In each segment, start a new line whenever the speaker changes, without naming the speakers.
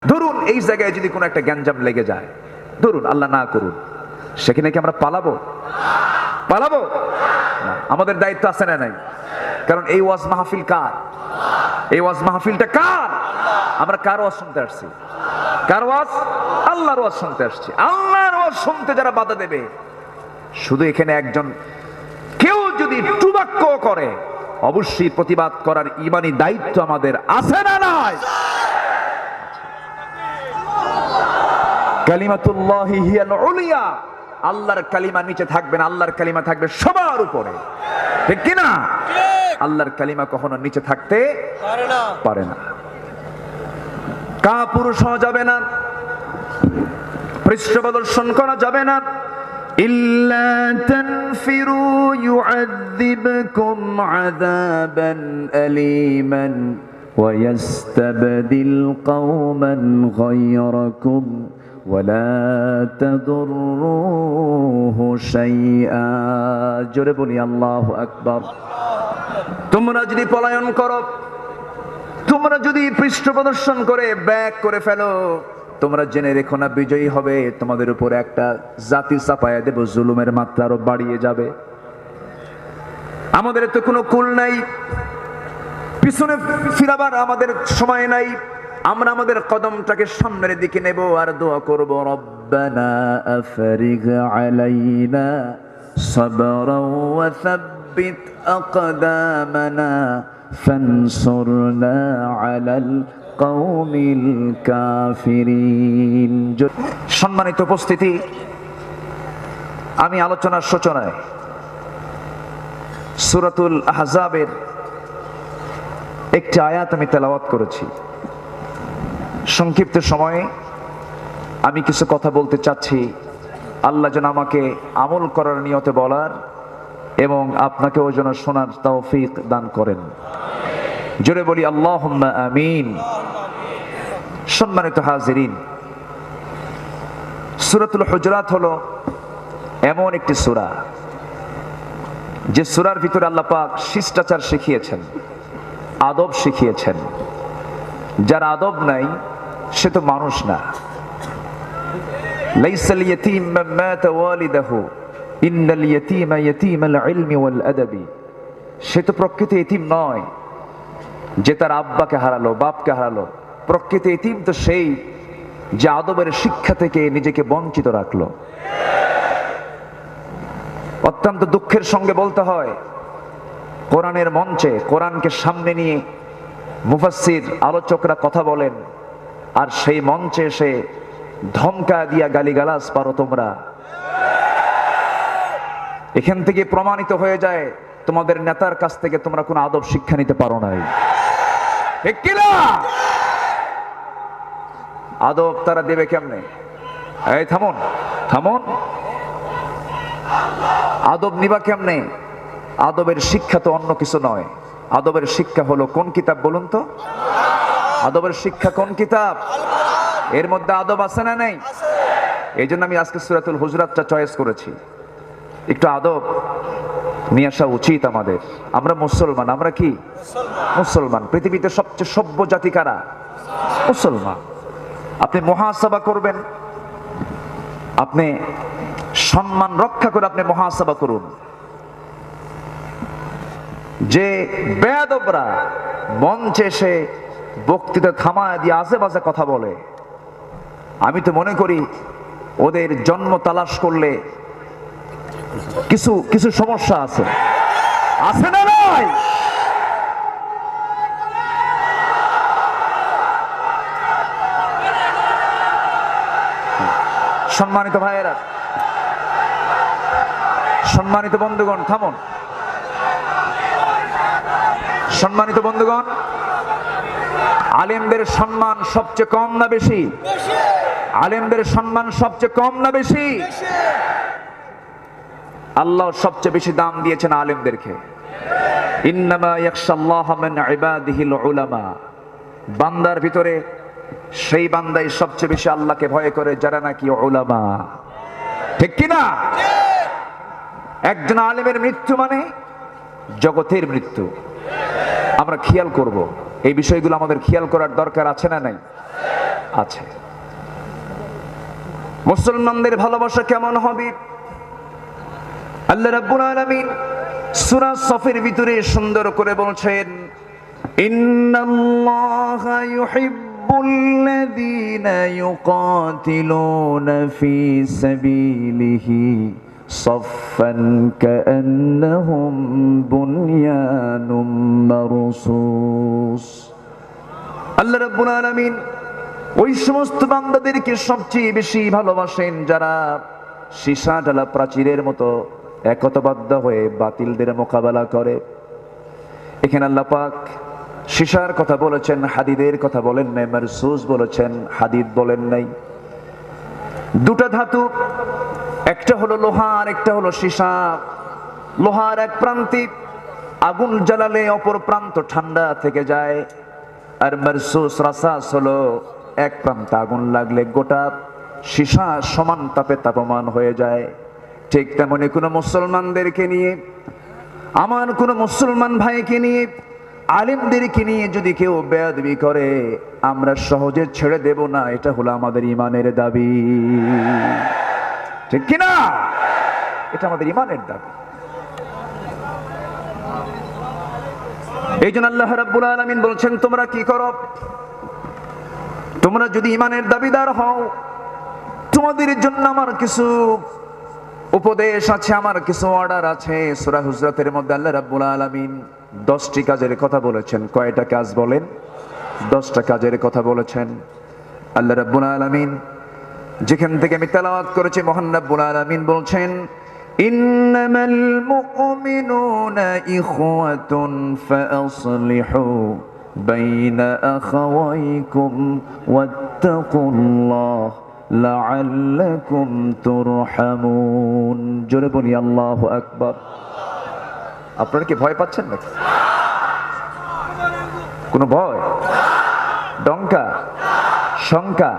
ধরুন এই জায়গায় যদি কোনো একটা গ্যাঞ্জাম লেগে যায়, ধরুন আল্লাহ না করুন, সেখানে কি আমরা পালাবো? পালাবো না। আমাদের দায়িত্ব আছে না নাই? কারণ এই ওয়াজ মাহফিল কার? এই ওয়াজ মাহফিলটা কার? আমরা কার ওয়াজ শুনতে আসছি? কার ওয়াজ? আল্লাহর ওয়াজ শুনতে আসছি। আল্লাহর ওয়াজ শুনতে যারা বাধা দেবে, শুধু এখানে একজন কেউ যদি টুবাক্য করে, অবশ্যই প্রতিবাদ করার ঈমানি দায়িত্ব আমাদের আছে না নাই? কালিমাতুল্লাহি হিয়াল উলিয়া, আল্লাহর কালিমা নিচে থাকবে না, আল্লাহর কালিমা থাকবে সবার উপরে, ঠিক কি না? আল্লাহর কালিমা কখনো নিচে থাকতে পারে না। কাপুরুষ হওয়া যাবে না, পৃষ্ঠ প্রদর্শন করা যাবে না। ইল্লা তানফিরু ইউআযিবকুম আযাবান আলীমান ওয়া ইস্তাবদিল কওমান গায়রাকুম ওয়া লা তাদুররুহু শাইআ। জোরে বলি আল্লাহু আকবার। তোমরা যদি পলায়ন করো, তোমরা যদি পৃষ্ঠ প্রদর্শন করে ব্যাক করে ফেলো, তোমরা জেনে রেখো না বিজয়ী হবে তোমাদের উপর একটা জাতি চাপায়া দেব, জুলুমের মাত্রা আরো বাড়িয়ে যাবে। আমাদের তো কোনো কুল নাই, পিছনে ফিরাবার আমাদের সময় নাই। আমরা আমাদের কদমটাকে সামনের দিকে নেব আর দোয়া করব, রব্বানা আফরিগ আলাইনা সাবরান ওয়া সাব্বিত আকদামানা ফানসুরনা আলাল কওমিল কাফিরিন। সম্মানিত উপস্থিতি, আমি আলোচনার সূচনায় সূরাতুল আহজাবের একটি আয়াত আমি তেলাওয়াত করেছি। সংক্ষিপ্ত সময়ে আমি কিছু কথা বলতে চাচ্ছি, আল্লাহ যেন আমাকে আমল করার নিয়তে বলার এবং আপনাকেও যেন শোনার তৌফিক দান করেন। জোরে বলি আল্লাহুম্মা আমিন। সম্মানিত হাজিরিন, সূরাতুল হুজুরাত হলো এমন একটি সূরা যে সূরার ভিতরে আল্লাহ পাক শিষ্টাচার শিখিয়েছেন, আদব শিখিয়েছেন। যার আদব নাই সে তো মানুষ না। লাইসাল ইয়াতীম মান মাতা ওয়ালিদাহু ইন্নাল ইয়াতীমা ইয়াতীমাল ইলমি ওয়াল আদাবি। সে তো প্রকৃত এতিম নয় যে তার আব্বাকে হারালো, বাপকে হারালো। প্রকৃত এতিম তো সেই যে আদবের শিক্ষা থেকে নিজেকে বঞ্চিত রাখলো। অত্যন্ত দুঃখের সঙ্গে বলতে হয়, কোরআনের মঞ্চে কোরআনকে সামনে নিয়ে মুফাসসির আলোচকরা কথা বলেন, আর সেই মঞ্চে এসে ধমকা দিয়া গালিগালাজ পারো তোমরা। এখান থেকে প্রমাণিত হয়ে যায় তোমাদের নেতার কাছ থেকে তোমরা কোনো আদব শিক্ষা নিতে পারো নাই, ঠিক কি না? আদব তারা দেবে কেমনে? এই থামুন থামুন, আদব নিবা কেমনে? আদবের শিক্ষা তো অন্য কিছু নয়। আদবের শিক্ষা হলো কোন কিতাব বলুন তো? আদবের শিক্ষা কোন কিতাব? এর মধ্যে আদব আছে না নাই? এই জন্য আমি আজকে সূরাতুল হুজুরাতটা চয়েস করেছি। একটু আদব নিয়ে আসা উচিত আমাদের। আমরা মুসলমান, আমরা কি মুসলমান। পৃথিবীতে সবচেয়ে সভ্য জাতি কারা? মুসলমান। আপনি মুহাসাবা করবেন, আপনি সম্মান রক্ষা করে আপনি মুহাসাবা করুন। যে বেয়াদবরা মঞ্চে এসে বক্তৃতা থামায় দিয়ে আজে বাজে কথা বলে, আমি তো মনে করি ওদের জন্ম তালাশ করলে কিছু কিছু সমস্যা আছে, আছে না নয়? সম্মানিত ভাইয়েরা, সম্মানিত বন্ধুগণ, থামুন। সম্মানিত বন্ধুগণ, আলেমদের সম্মান সবচেয়ে কম না বেশি? আলেমদের সম্মান সবচেয়ে কম না বেশি? আল্লাহ সবচেয়ে বেশি দাম দিয়েছেন আলেমদেরকে। ইন্নামা ইয়াখশাল্লাহা মিন ইবাদিহিল উলামা। বান্দার ভিতরে সেই বান্দাই সবচেয়ে বেশি আল্লাহকে ভয় করে যারা নাকি উলামা, ঠিক কি না? একজন আলেমের মৃত্যু মানে জগতের মৃত্যু। আমরা খেয়াল করব, এই বিষয়গুলো আমাদের খেয়াল করার দরকার আছে না নাই? আছে। মুসলমানদের ভালোবাসা কেমন হবে? আল্লাহ রাব্বুল আলামিন সূরা সফের ভিতরে সুন্দর করে বলছেন, ইন্নাল্লাহা ইউহিব্বুল্লাযীনা ইউকাতিলুনা ফী সাবিলিহি সাফফান কাআন্নাহুম বুনয়ানুম মারসুস। আল্লাহ রাব্বুল আলামিন ওই সমস্ত বান্দাদেরকে সবচেয়ে বেশি ভালোবাসেন যারা সীসা ঢালা প্রাচীরের মতো একতাবদ্ধ হয়ে বাতিলদের মোকাবেলা করে। এখানে আল্লাহ পাক সীসার কথা বলেছেন, হাদিদের কথা বলেন নাই, মারসুস বলেছেন, হাদিদ বলেন নাই। দুটা ধাতু, একটা হলো লোহা আর একটা হলো সীসা। লোহার এক প্রান্তে আগুন জ্বালালে অপর প্রান্ত ঠান্ডা থেকে যায়, আর মারসুস রাসাস হলো এক প্রান্তে আগুন লাগলে গোটা সীসা সমান তাপে তাপমান হয়ে যায়। ঠিক তেমনি কোনো মুসলমানদেরকে নিয়ে, আমার কোনো মুসলমান ভাইকে নিয়ে, আলেমদেরকে নিয়ে যদি কেউ বেয়াদবি করে, আমরা সহজে ছেড়ে দেব না। এটা হলো আমাদের ইমানের দাবি, ঠিক কিনা? এটা আমাদের ইমানের দাবি। এই জন্য আল্লাহ রাব্বুল আলামিন বলছেন, তোমরা কি করো? তোমরা যদি ইমানের দাবিদার হও, তোমাদের জন্য আমার কিছু উপদেশ আছে, আমার কিছু অর্ডার আছে। সূরা হুজরাতের মধ্যে আল্লাহ রাব্বুল আলামিন 10টি কাজের কথা বলেছেন। কয়টা কাজ বলেন? 10টা কাজের কথা বলেছেন আল্লাহ রাব্বুল আলামিন। যেখান থেকে আমি তেলাওয়াত করেছি, মহান রাব্বুল আলামিন বলছেন, ইন্নামাল মুমিনুনা ইখওয়াতুন ফাআসলিহু বাইনা আখাওয়াইকুম ওয়াত্তাকুল্লাহ লাআল্লাকুম তুরহামুন। জোরে বলি আল্লাহু আকবার। আপনারা কি ভয় পাচ্ছেন নাকি? কোনো ভয়, ডঙ্কা, শঙ্কা,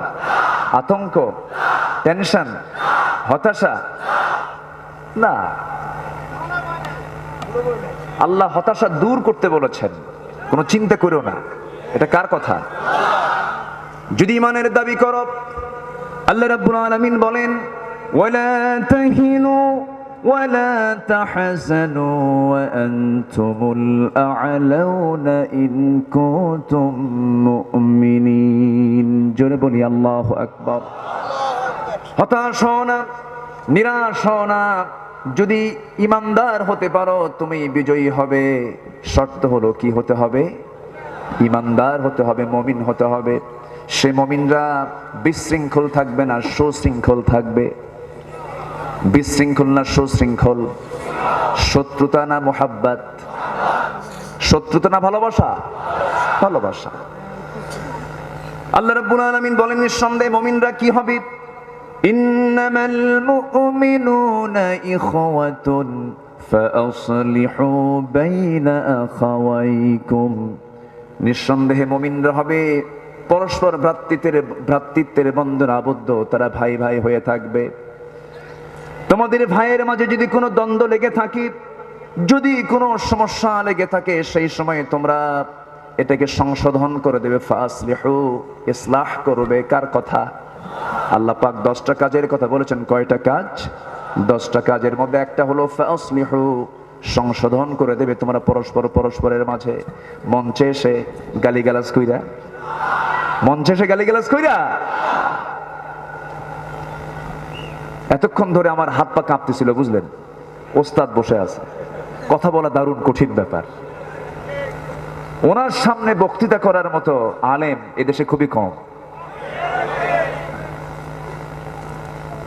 আতঙ্ক, টেনশন, হতাশা? না, আল্লাহ হতাশা দূর করতে বলেছেন। কোনো চিন্তা করো না। এটা কার কথা? যদি ইমানের দাবি করো, আল্লাহ রাব্বুল আলামিন বলেন, ওয়ালা তাহিনু ওয়ালা তাহজানু ওয়া আনতুমুল আ'লাউনা ইন কুনতুম মুমিনিন। জোরে বলি আল্লাহু আকবার। হতাশ হও না, নিরাশ হও না। যদি ইমানদার হতে পারো, তুমি বিজয়ী হবে। শর্ত হলো কি হতে হবে? ইমানদার হতে হবে, মুমিন হতে হবে। সে মুমিনরা বিশৃঙ্খল থাকবে না, সুশৃঙ্খল থাকবে। বিশৃঙ্খল না সুশৃঙ্খল? শত্রুতা না মুহাব্বত? শত্রুতা না ভালোবাসা? ভালোবাসা। আল্লাহ রাব্বুল আলামিন বলেন, নিঃসন্দেহে মুমিনরা কি হবে? ইন্নামাল মুমিনুনা ইখওয়াতুন ফাআসলিহু বাইনা আখাওয়াইকুম। নিঃসন্দেহে মুমিনরা হবে পরস্পর ভ্রাতৃত্বের বন্ধনে আবদ্ধ। তারা ভাই ভাই হয়ে থাকবে। তোমাদের ভাইয়ের মাঝে যদি কোনো দ্বন্দ্ব লেগে থাকে, যদি কোনো সমস্যা লেগে থাকে, সেই সময় তোমরা এটাকে সংশোধন করে দেবে। ফাসলিহু, ইসলাহ করবে। কার কথা? আল্লাহ পাক 10টা কাজের কথা বলেছেন। কয়টা কাজ? 10টা কাজের মধ্যে একটা হলো ফাসলিহু, সংশোধন করে দেবে তোমরা পরস্পরের মাঝে। মঞ্চে এসে গালিগালাজ কইরা, মঞ্চে এসে গালিগালাজ কইরা এতক্ষণ ধরে আমার হাত পা কাঁপতেছিল, বুঝলেন? ওস্তাদ বসে আছে, কথা বলা দারুণ কঠিন ব্যাপার। ওনার সামনে বক্তৃতা করার মতো আলেম এদেশে খুবই কম।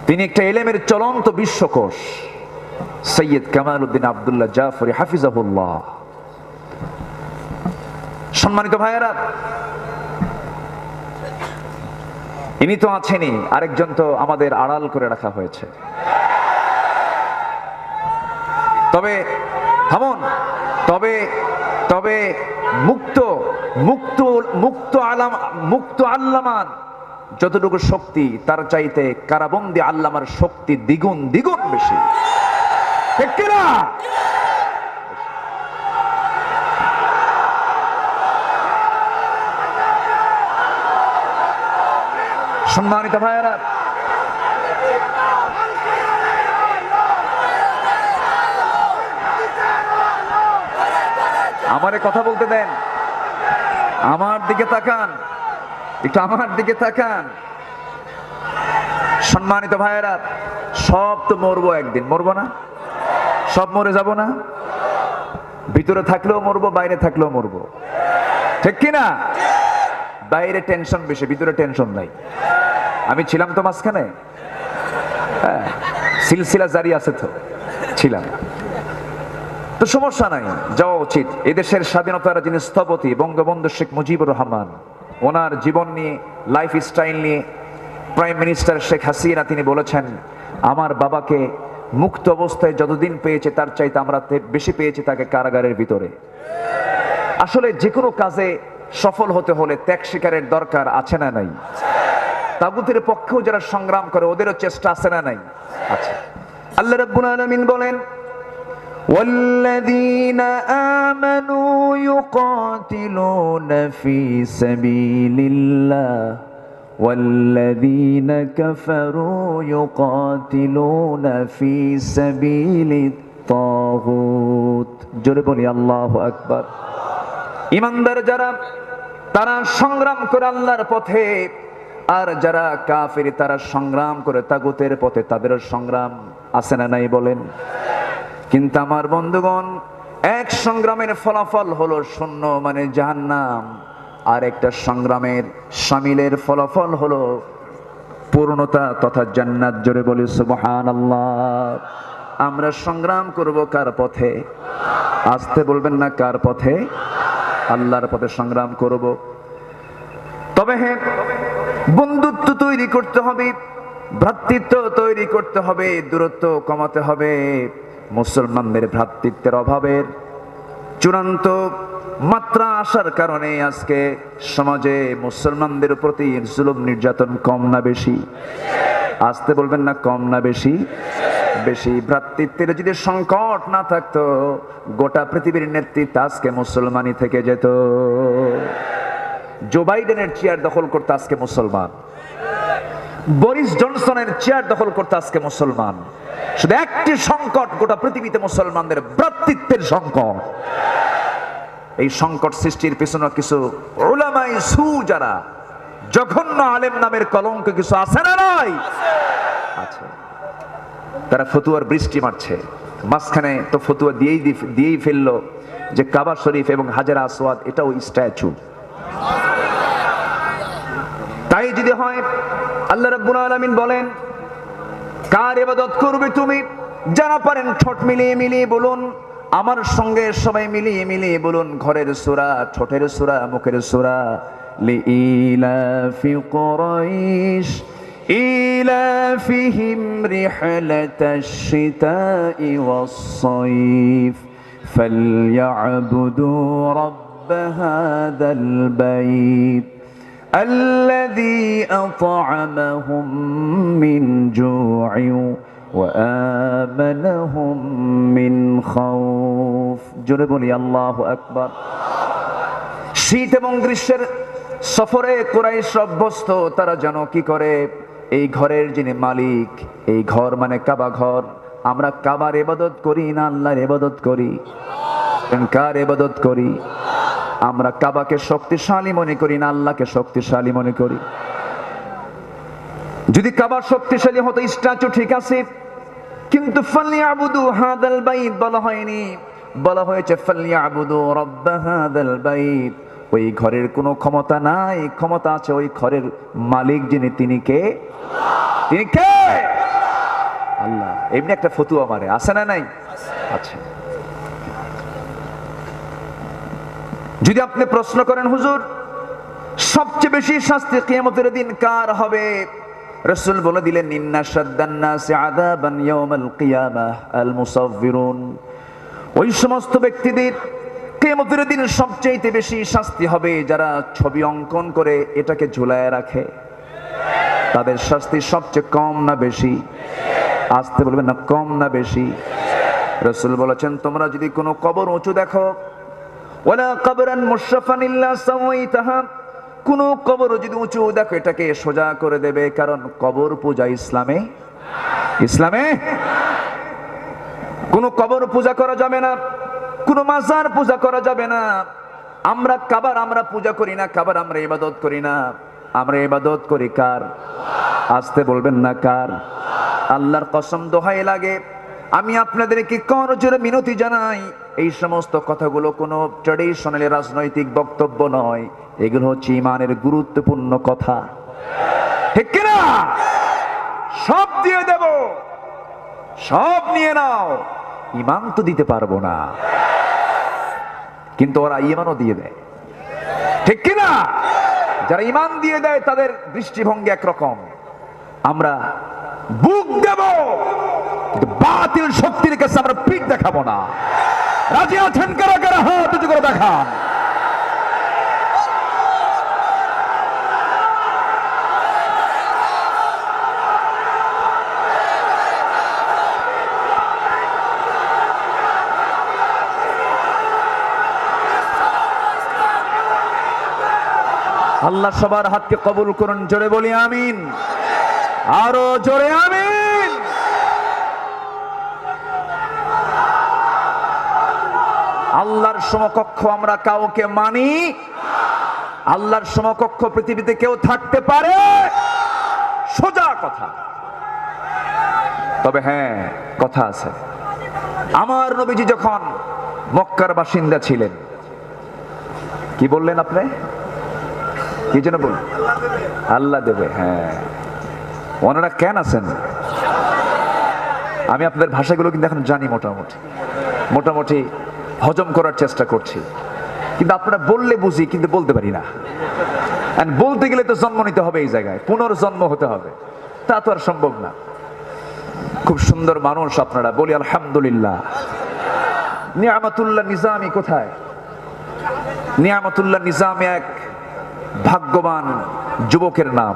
তিনি একটা এলেমের চলন্ত বিশ্বকোষ। সৈয়দ কামাল উদ্দিন আব্দুল্লাহ জাফরি হাফিজাহুল্লাহ। সম্মানিত ভাইয়েরা, ইনি তো আছেনই, আরেকজন তো আমাদের আড়াল করে রাখা হয়েছে। তবে থামুন, তবে মুক্ত আল্লামার যতটুকু শক্তি, তার চাইতে কারাবন্দি আল্লামার শক্তি দ্বিগুণ বেশি, ঠিক কিনা? সম্মানিত ভাইয়েরা, আমারে কথা বলতে দেন, আমার দিকে তাকান, একটু আমার দিকে তাকান। সম্মানিত ভাইয়েরা, সব তো মরবো একদিন, মরবো না? সব মরে যাব না? ভিতরে থাকলেও মরবো, বাইরে থাকলেও মরবো, ঠিক কিনা? বাইরে টেনশন বেশি, ভিতরে টেনশন নাই। আমি ছিলাম তো মাঝখানে, হ্যাঁ, সিলসিলা জারি আছে তো, ছিলাম তো, সমস্যা নাই, যাওয়া উচিত। এদেশের স্বাধীনতার যিনি স্থপতি বঙ্গবন্ধু শেখ মুজিবুর রহমান, ওনার জীবন নিয়ে, লাইফ স্টাইল নিয়ে প্রাইম মিনিস্টার শেখ হাসিনা তিনি বলেছেন, আমার বাবাকে মুক্ত অবস্থায় যতদিন পেয়েছে তার চাইতে আমরা বেশি পেয়েছি তাকে কারাগারের ভিতরে। আসলে যে কোনো কাজে সফল হতে হলে ত্যাগ স্বীকারের দরকার আছে না নাই? তাগুতের পক্ষেও যারা সংগ্রাম করে ওদেরও চেষ্টা আছে না নাই? আচ্ছা, আল্লাহ রাব্বুল আলামিন বলেন, والذين آمنوا يقاتلون في سبيل الله والذين كفروا يقاتلون في سبيل الطاغوت। জোরে বলি আল্লাহু আকবার। ঈমানদার যারা তারা সংগ্রাম করে আল্লাহর পথে, আর যারা কাফির তারা সংগ্রাম করে তাগুতের পথে। তাদের সংগ্রাম আছে না নাই বলেন? কিন্তু আমার বন্ধুগণ, এক সংগ্রামের ফলাফল হলো শূন্য মানে জাহান্নাম, আর একটা সংগ্রামের শামিলের ফলাফল হলো পূর্ণতা তথা জান্নাত। জোরে বলি সুবহানাল্লাহ। আমরা সংগ্রাম করব কার পথে? আসতে বলবেন না, কার পথে? আল্লাহর পথে সংগ্রাম করব। তবে হ্যাঁ, বন্ধুত্ব তৈরি করতে হবে, ভ্রাতৃত্ব তৈরি করতে হবে, দূরত্ব কমাতে হবে। মুসলমানদের ভ্রাতৃত্বের অভাবের চূড়ান্ত মাত্রা আসার কারণে আজকে সমাজে মুসলমানদের প্রতি জুলুম নির্যাতন কম না বেশি? আসতে বলবেন না, কম না বেশি? বেশি। ভ্রাতৃত্বের যদি সংকট না থাকতো, গোটা পৃথিবীর নেতৃত্ব আজকে মুসলমানই থেকে যেত। জো বাইডেনের চেয়ার দখল করতে আজকে মুসলমান, বরিস জনসনের চেয়ার দখল করতে আজকে মুসলমান। শুধু একটি সংকট গোটা পৃথিবীতে, মুসলমানদের ভ্রাতৃত্বের সংকট। এই সংকট সৃষ্টির পিছনে কিছু উলামায়ে সু, যারা জঘন্য আলেম নামের কলঙ্ক কিছু আছে না নাই? আছে। তারা ফতুয়ার বৃষ্টি মারছে। মাঝখানে তো ফতুয়া দিয়েই ফেললো যে কাবা শরীফ এবং হাজার আসওয়াদ এটাও স্ট্যাচু। তাই যদি হয়, আল্লাহ রাব্বুল আলামিন বলেন, কার ইবাদত করবে তুমি? যারা পারেন ঠোঁট মিলিয়ে মিলিয়ে বলুন আমার সঙ্গে, সবাই মিলিয়ে মিলিয়ে বলুন ঘরের সূরা, ঠোঁটের সূরা, মুখের সূরা। লিইলাফি কুরাইশ ইলাফিহিম রিহলাতাশ শিতাই ওয়াস-সাইফ ফালইয়াবুদু রাব্ব হাযাল বাইত الذي أطعمهم من جوع وآمنهم من خوف। জোরে বলি আল্লাহু আকবার। শীত এবং গ্রীষ্মের সফরে কুরাইশ অভ্যস্ত, তারা যেন কি করে, এই ঘরের যিনি মালিক, এই ঘর মানে কাবা ঘর, আমরা কাবার ইবাদত করি না আল্লাহর ইবাদত করি? কার ইবাদত করি? আমরা কাবাকে শক্তিশালী মনে করি না আল্লাহকে শক্তিশালী মনে করি? যদি কাবা শক্তিশালী হতো, স্ট্যাচু ঠিক আছে, কিন্তু ফালইয়াবুদু হাযাল বাইত বলা হয়নি, বলা হয়েছে ফালইয়াবুদু রাব্ব হাযাল বাইত। ওই ঘরের কোনো ক্ষমতা নাই, ক্ষমতা আছে ওই ঘরের মালিক যিনি, তিনি কে? তিনি কে? আল্লাহ। এমনি একটা ফতুয়া মারে, আছে না নাই? আচ্ছা, যদি আপনি প্রশ্ন করেন, হুজুর সবচেয়ে বেশি শাস্তি কিয়ামতের দিন কার হবে? রাসূল বলে দিলেন, ইন্না শাদ্দান নাসি আযাবান ইয়াউমাল কিয়ামাহ আল মুসাফফিরুন। ওই সমস্ত ব্যক্তিদের কিয়ামতের দিন সবচেয়ে বেশি শাস্তি হবে যারা ছবি অঙ্কন করে এটাকে ঝুলায় রাখে। তাদের শাস্তি সবচেয়ে কম না বেশি? আসতে বলবেন না, কম না বেশি? রাসূল বলেছেন, তোমরা যদি কোনো কবর উঁচু দেখো, ওয়ালা কবরান মুশরাফান ইল্লা সাওয়াইতাহা, কোন কবর যদি উঁচু দেখো এটাকে সোজা করে দেবে, কারণ কবর পূজা ইসলামে কোন কবর পূজা করা যাবে না, কোন মাজার পূজা করা যাবে না। আমরা কাবার আমরা পূজা করি না, কাবার আমরা ইবাদত করি না, আমরা ইবাদত করি কার? আসতে বলবেন না কার? আল্লাহর কসম দোহাই লাগে, আমি আপনাদেরকে করজোরে মিনতি জানাই, এই সমস্ত কথাগুলো কোনো ট্র্যাডিশনাল রাজনৈতিক বক্তব্য নয়, এগুলো হচ্ছে ইমানের গুরুত্বপূর্ণ কথা, ঠিক কিনা? সব দিয়ে দেব, সব নিয়ে নাও, ইমান তো দিতে পারবো না, কিন্তু ওরা ইমানও দিয়ে দেয়, ঠিক কিনা? যারা ইমান দিয়ে দেয় তাদের দৃষ্টিভঙ্গি একরকম, আমরা বুক দেব কিন্তু বাতিল শক্তির কাছে আমরা পিঠ দেখাবো না। রাজি আছেন কারা কারা? হাত উঁচু করে দেখান। আল্লাহ সবার হাতকে কবুল করুন, জোরে বলি আমিন, আরো জোরে আমিন। আল্লাহর সমকক্ষ আমরা কাউকে মানি, আল্লাহর সমকক্ষ পৃথিবীতে কেউ থাকতে পারে? সোজা কথা। তবে হ্যাঁ, কথা আছে, আমার নবীজি যখন মক্কার বাসিন্দা ছিলেন, কি বললেন আপনি? কি যেন বললেন? আল্লাহ দেবে। হ্যাঁ, ওনারা কেন আছেন? আমি আপনাদের ভাষাগুলো কিন্তু এখন জানি, মোটামুটি হজম করার চেষ্টা করছি, কিন্তু আপনারা বললে বুঝি, কিন্তু বলতে পারি না। বলতে গেলে তো জন্ম নিতে হবে, এই জায়গায় পুনর্জন্ম হতে হবে, তা তো আর সম্ভব না। খুব সুন্দর মানুষ আপনারা, বলি আলহামদুলিল্লাহ। নিয়ামতুল্লাহ নিজামী কোথায়? নিয়ামতুল্লাহ নিজামী এক ভাগ্যবান যুবকের নাম।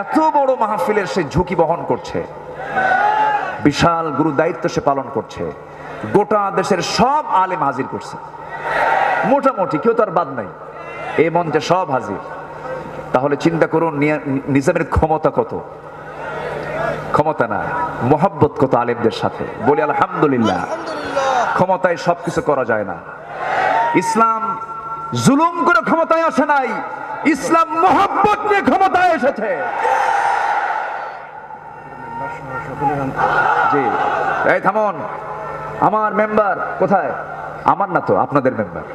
এত বড় মাহফিলের সে ঝুঁকি বহন করছে, বিশাল গুরু দায়িত্ব সে পালন করছে, গোটা দেশের সব আলেম হাজির করছে, মোটামুটি কেউ তার বাদ নাই, এই মঞ্চে সব হাজির। তাহলে চিন্তা করুন নিজামের ক্ষমতা কত, ক্ষমতা না, মোহাব্বত কত আলেমদের সাথে, বলি আলহামদুলিল্লাহ। ক্ষমতায় সবকিছু করা যায় না, ইসলাম জুলুম করে ক্ষমতায় আসে নাই, ইসলাম মোহাব্বত নিয়ে ক্ষমতায় এসেছে। জি, এই থামুন, আমার মেম্বার কোথায়? আমার না তো, আপনাদের মেম্বার।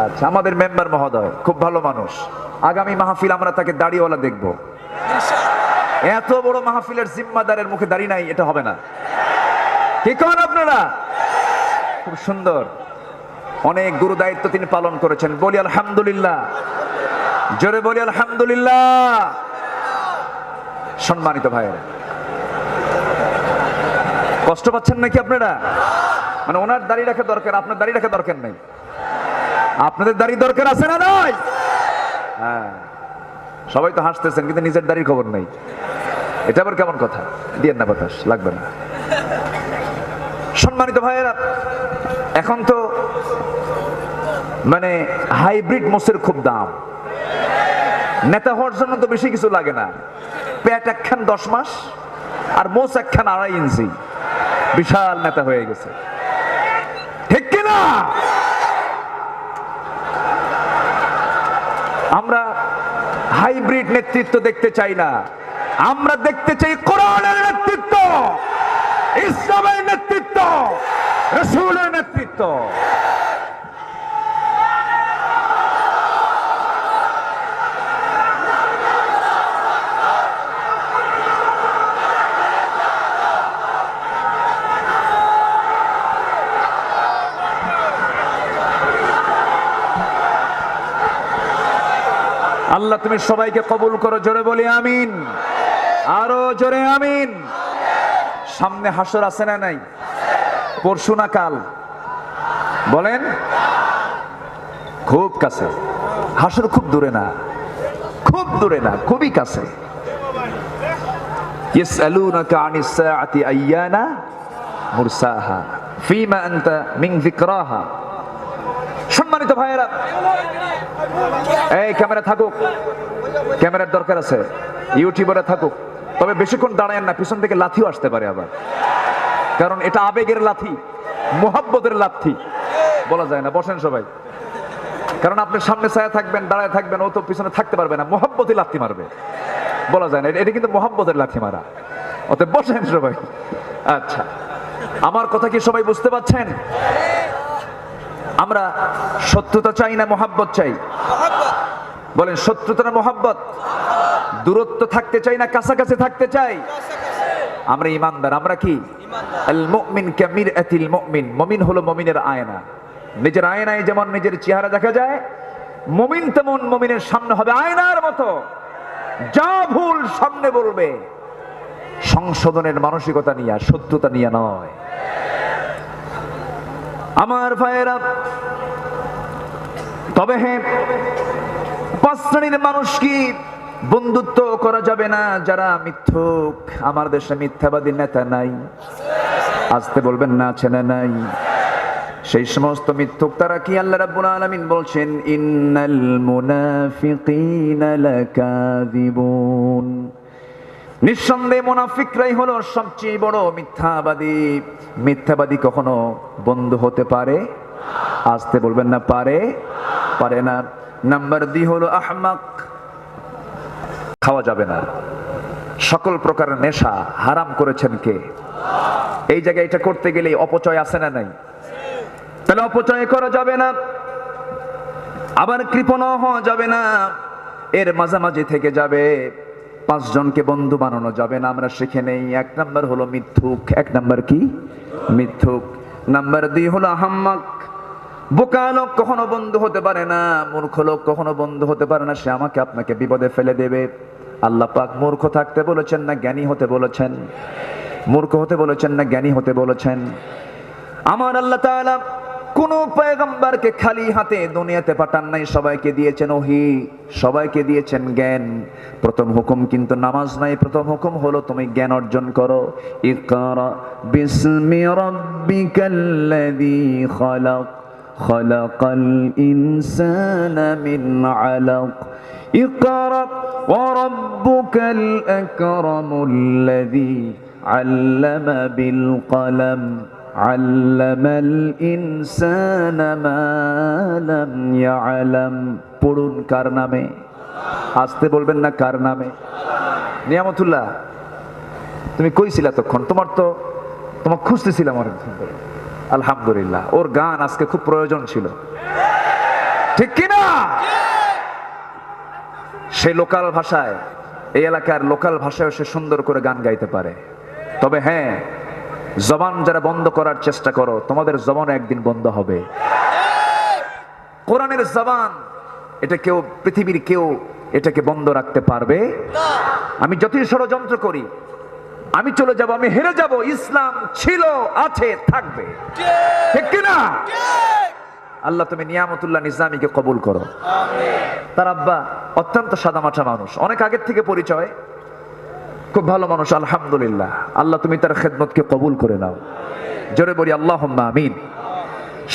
আচ্ছা, আমাদের মেম্বার মহোদয় খুব ভালো মানুষ, আগামী মাহফিল আমরা তাকে দাড়িওয়ালা দেখব। এত বড় মাহফিলের জিম্মাদারের মুখে দাড়ি নাই, এটা হবে না, কি করেন আপনারা? খুব সুন্দর, অনেক গুরু দায়িত্ব তিনি পালন করেছেন, বলি আলহামদুলিল্লাহ, জোরে বলি আলহামদুলিল্লাহ। সম্মানিত ভাইয়েরা, কষ্ট পাচ্ছেন নাকি আপনারা? মানে ওনার দাড়ি রাখা দরকার, আপনার দাড়ি রাখা দরকার নাই, আপনাদের দাড়ি দরকার আছে না নাই? হ্যাঁ, সবাই তো হাসতেছেন, কিন্তু নিজের দাড়ির খবর নাই, এটা আবার কেমন কথা? দিয়েন না বাতাস, লাগবে না। সম্মানিত ভাইয়েরা, এখন তো মানে হাইব্রিড মোষের খুব দাম, নেতা হওয়ার জন্য তো বেশি কিছু লাগে না, পেট একখান 10 মাস আর মোষ একখান 2.5 ইঞ্চি, বিশাল নেতা হয়ে গেছে, ঠিক কিনা? আমরা হাইব্রিড নেতৃত্ব দেখতে চাই না, আমরা দেখতে চাই কোরআনের নেতৃত্ব, ইসলামের নেতৃত্ব, রাসূলের নেতৃত্ব। আল্লাহ তুমি সবাইকে কবুল করো, জোরে বলি আমিন, আরো জোরে আমিন। সামনে হাসর আছে না নাই? পরশু না কাল? বলেন, খুব কাছে, হাসর খুব দূরে না, খুব দূরে না, খুবই কাছে। ইয়াসআলুনাকা আনিস সাআতি আইয়ানা মুরসাহা ফীমা আনতা মিন যিকরাহা। সম্মানিত ভাইয়েরা, এই ক্যামেরা থাকুক, ক্যামেরার দরকার আছে, ইউটিউবারে থাকুক, তবে বেশিক্ষণ দাঁড়ায় না, পিছন থেকে লাথিও আসতে পারে আবার, কারণ এটা আবেগের লাথি, মোহাব্বতের লাথি, বলা যায় না। বসেন সবাই, কারণ আপনি সামনে ছায়া থাকবেন, দাঁড়ায় থাকবেন, ও তো পিছনে থাকতে পারবে না, মোহাব্বতই লাথি মারবে, বলা যায় না, এটা কিন্তু মোহাব্বতের লাথি মারা। অতএব বসেন সবাই। আচ্ছা, আমার কথা কি সবাই বুঝতে পারছেন? আমরা সত্যতা চাই না মোহাব্বত চাই? বলেন, শত্রুতা না মোহাব্বত? দূরত্ব থাকতে চাই না কাছাকাছি থাকতে চাই? আমরা ইমানদার, আমরা কি? আল মুমিন কামিরআতিল মুমিন, মুমিন হলো মুমিনের আয়না। নিজের আয়নায় যেমন নিজের চেহারা দেখা যায়, মুমিন তেমন মুমিনের সামনে হবে আয়নার মতো, যা ভুল সামনে বলবে, সংশোধনের মানসিকতা নিয়ে, শত্রুতা নিয়ে নয়। আমার ভাইয়েরা, তবে হ্যাঁ, 5 শ্রেণীর মানুষ কি বন্ধুত্ব করা যাবে না? যারা মিথ্যুক। আমার দেশে মিথ্যাবাদী নেতা নাই? আসতে বলবেন না, আছে না নাই? সেই সমস্ত মিথ্যুক তারা কি? আল্লাহ রাব্বুল আলামিন বলছেন, ইন্নাল মুনাফিকিনা লাকাযিবুন, নিঃসন্দেহে মুনাফিকরাই হলো সবচেয়ে বড় মিথ্যাবাদী। মিথ্যাবাদী কখনো বন্ধু হতে পারে? আসতে বলবেন না, পারে? পারে না। নাম্বার 2 হলো আহমাক, খাওয়া যাবে না। সকল প্রকার নেশা হারাম করেছেন কে? এই জায়গায় এটা করতে গেলে অপচয় আছে না নাই? তাহলে অপচয় করা যাবে না, আবার কৃপণও হওয়া যাবে না, এর মাঝামাঝি থেকে যাবে। 5 জনকে বন্ধু বানানো যাবে না, আমরা শিখে নেই। 1 নাম্বার হলো মিথ্যুক। 1 নাম্বার কি? মিথ্যুক। নাম্বার 2 হলো আহমাক, বোকা লোক কখনো বন্ধু হতে পারে না, মূর্খ লোক কখনো বন্ধু হতে পারে না, সে আমাকে আপনাকে বিপদে ফেলে দেবে। আল্লাহ পাক মূর্খ থাকতে বলেছেন না জ্ঞানী হতে বলেছেন? মূর্খ হতে বলেছেন না জ্ঞানী হতে বলেছেন? আমার আল্লাহ তাআলা কোন পয়গম্বরকে খালি হাতে দুনিয়াতে পাঠান নাই, সবাইকে দিয়েছেন ওহী, সবাইকে দিয়েছেন জ্ঞান। প্রথম হুকুম কিন্তু নামাজ নাই, প্রথম হুকুম হলো তুমি জ্ঞান অর্জন করো। ইকরা বিসমি রাব্বিকাল্লাযী খালাক, খালাকাল ইনসানা মিন আলাক, ইকরা ওয়া রাব্বুকাল আকরামুল্লাযী আল্লামা বিল কলম, আল্লামাল ইনসানা মা লাম ইয়ালাম। পড়ুন কার নামে? আসতে বলবেন না, কার নামে? নিয়ামতুল্লাহ, তুমি কইছিলা তখন? তোমার খুঁজতেছিলাম অনেকদিন ধরে। আলহামদুলিল্লাহ, ওর গান আজকে খুব প্রয়োজন ছিল, ঠিক কিনা? সে লোকাল ভাষায়, এই এলাকার লোকাল ভাষায় সে সুন্দর করে গান গাইতে পারে। তবে হ্যাঁ, জবান যারা বন্ধ করার চেষ্টা করো, তোমাদের জবান একদিন বন্ধ হবে। কোরআনের জবান, এটা কেউ, পৃথিবীর কেউ এটাকে বন্ধ রাখতে পারবে না। আমি যতই ষড়যন্ত্র করি, আমি চলে যাব, আমি হেরে যাব, ইসলাম ছিল, আছে, থাকবে, ঠিক কিনা? আল্লাহ তুমি নিয়ামতুল্লাহ নিজামীকে কবুল করো। তার আব্বা অত্যন্ত সাদামাটা মানুষ, অনেক আগের থেকে পরিচয়, খুব ভালো মানুষ, আলহামদুলিল্লাহ। আল্লাহ তুমি তার খেদমতকে কবুল করে নাও, জোরে বলি আল্লাহুম্মা আমিন।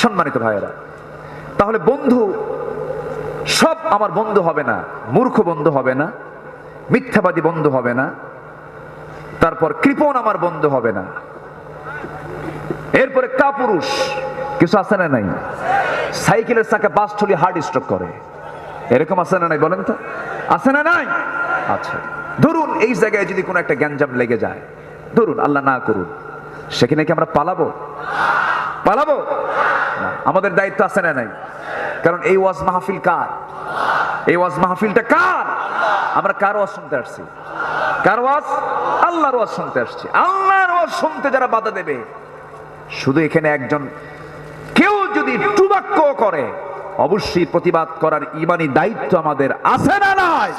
সম্মানিত ভাইয়েরা, তাহলে বন্ধু সব আমার বন্ধু হবে না, মূর্খ বন্ধু হবে না, মিথ্যাবাদী বন্ধু হবে না, তারপর কৃপণ আমার বন্ধু হবে না, এরপরে কাপুরুষ কিছু আছে না নাই? সাইকেলের চাকা বাস ঠুলি হার্ট স্ট্রোক করে, এরকম আছে না নাই? বলেন তো, আছে না নাই? আচ্ছা, ধরুন এই জায়গায় যদি কোনো একটা গ্যাঞ্জাম লেগে যায়, ধরুন আল্লাহ না করুন, সেখানে কি আমরা পালাবো? পালাবো না, আমাদের দায়িত্ব আছে না নাই? কারণ এই ওয়াজ মাহফিল কার? এই ওয়াজ মাহফিলটা কার? আমরা কার ওয়াজ শুনতে আসছি? কার ওয়াজ? আল্লাহর ওয়াজ শুনতে আসছি। আল্লাহর ওয়াজ শুনতে যারা বাধা দেবে, শুধু এখানে একজন কেউ যদি টুবাক্য করে, অবশ্যই প্রতিবাদ করার ঈমানি দায়িত্ব আমাদের আছে না নাই?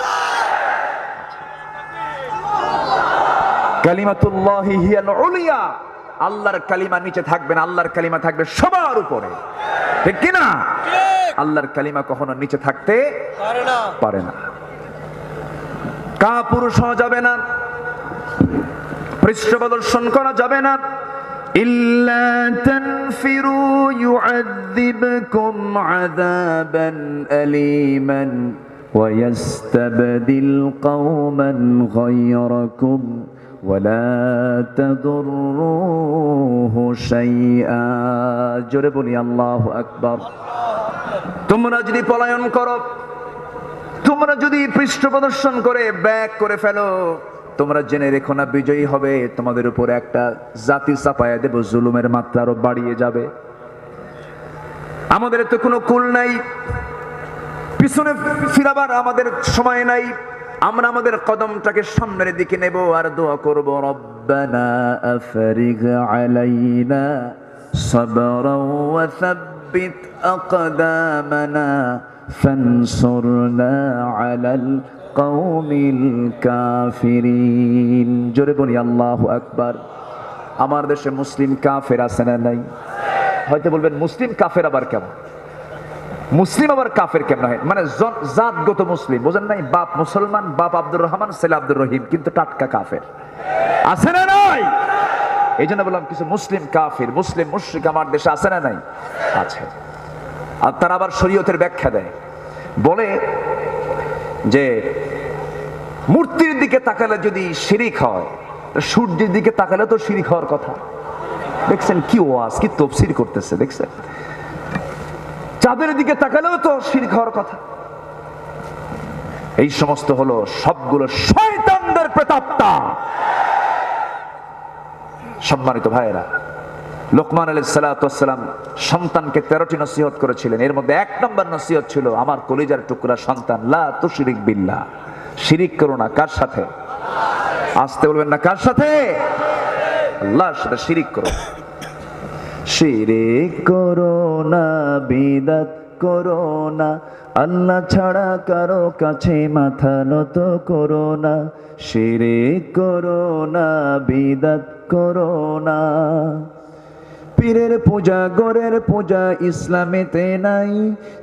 কালিমাতুল্লাহি হিয়াল উলিয়া, আল্লাহর কালিমা নিচে থাকবে না, আল্লাহর কালিমা থাকবে সবার উপরে, ঠিক কি না? আল্লাহর কালিমা কখনো নিচে থাকতে পারে না। কাপুরুষ হওয়া যাবে না, পৃষ্ঠ প্রদর্শন করা যাবে না, إلا تنفروا يعذبكم عذابا أليما ويستبدل قوما غيركم ولا تضروه شيئا জোরে বলি আল্লাহু আকবার। তোমরা যদি পলায়ন করো, তোমরা যদি পৃষ্ঠ প্রদর্শন করে ব্যাক করে ফেলো, তোমরা জেনে রেখো না বিজয়ী হবে তোমাদের উপর একটা জাতি চাপায়া দেব, জুলুমের মাত্রা আরো বাড়িয়ে যাবে। আমাদের তো কোনো কুল নাই, পিছনে ফিরাবার আমাদের সময় নাই। আমরা আমাদের কদমটাকে সামনের দিকে নেব আর দোয়া করব, রব্বানা আফরিগ আলাইনা সাবরাও ওয়া সাব্বিত আকদামানা ফানসুরনা আলাল কওমিল কাফিরিন। জোরে বলি আল্লাহু আকবার। আমার দেশে মুসলিম কাফের আছে না নাই? হয়তো বলবেন মুসলিম কাফের আবার কেমন? মুসলিম আবার কাফের কেমন হয়? মানে জাতগত মুসলিম, বোঝেন নাই? বাপ মুসলমান, বাপ আব্দুর রহমান, ছেলে আব্দুর রহিম, কিন্তু টাটকা কাফের আছে না নাই? এই জন্য বললাম কিছু মুসলিম কাফির, মুসলিম মুশরিক আমার দেশে আছে না নাই? আছে। আর তারা আবার শরীয়তের ব্যাখ্যা দেয়, বলে যে মূর্তির দিকে তাকালে যদি শিরিক হয়, সূর্যের দিকে তাকালে তো শিরিক হওয়ার কথা। দেখছেন কি ওয়াজ, কি তাফসীর করতেছে, দেখছেন? চাঁদের দিকে তাকালেও তো শিরক হওয়ার কথা। এই সমস্ত হলো সবগুলো শয়তানদের প্রেতাত্মা। সম্মানিত ভাইয়েরা, লোকমান আলাইহিস সালাতু ওয়াস সালাম সন্তানকে 13টি নসিহত করেছিলেন। এর মধ্যে 1 নম্বর নসিহত ছিল, আমার কলিজার টুকরা সন্তান, লা তুশরিক বিল্লাহ, শিরিক করো না। কার সাথে? আসতে বলবেন না, কার সাথে? আল্লাহর সাথে শিরিক করো। শিরিক করো না, বিদআত করো না, আল্লাহ ছাড়া কারো কাছে মাথা নত করো না। শিরিক করো না, বিদআত করো না। পীরের পূজা, গোরের পূজা ইসলামেতে নাই,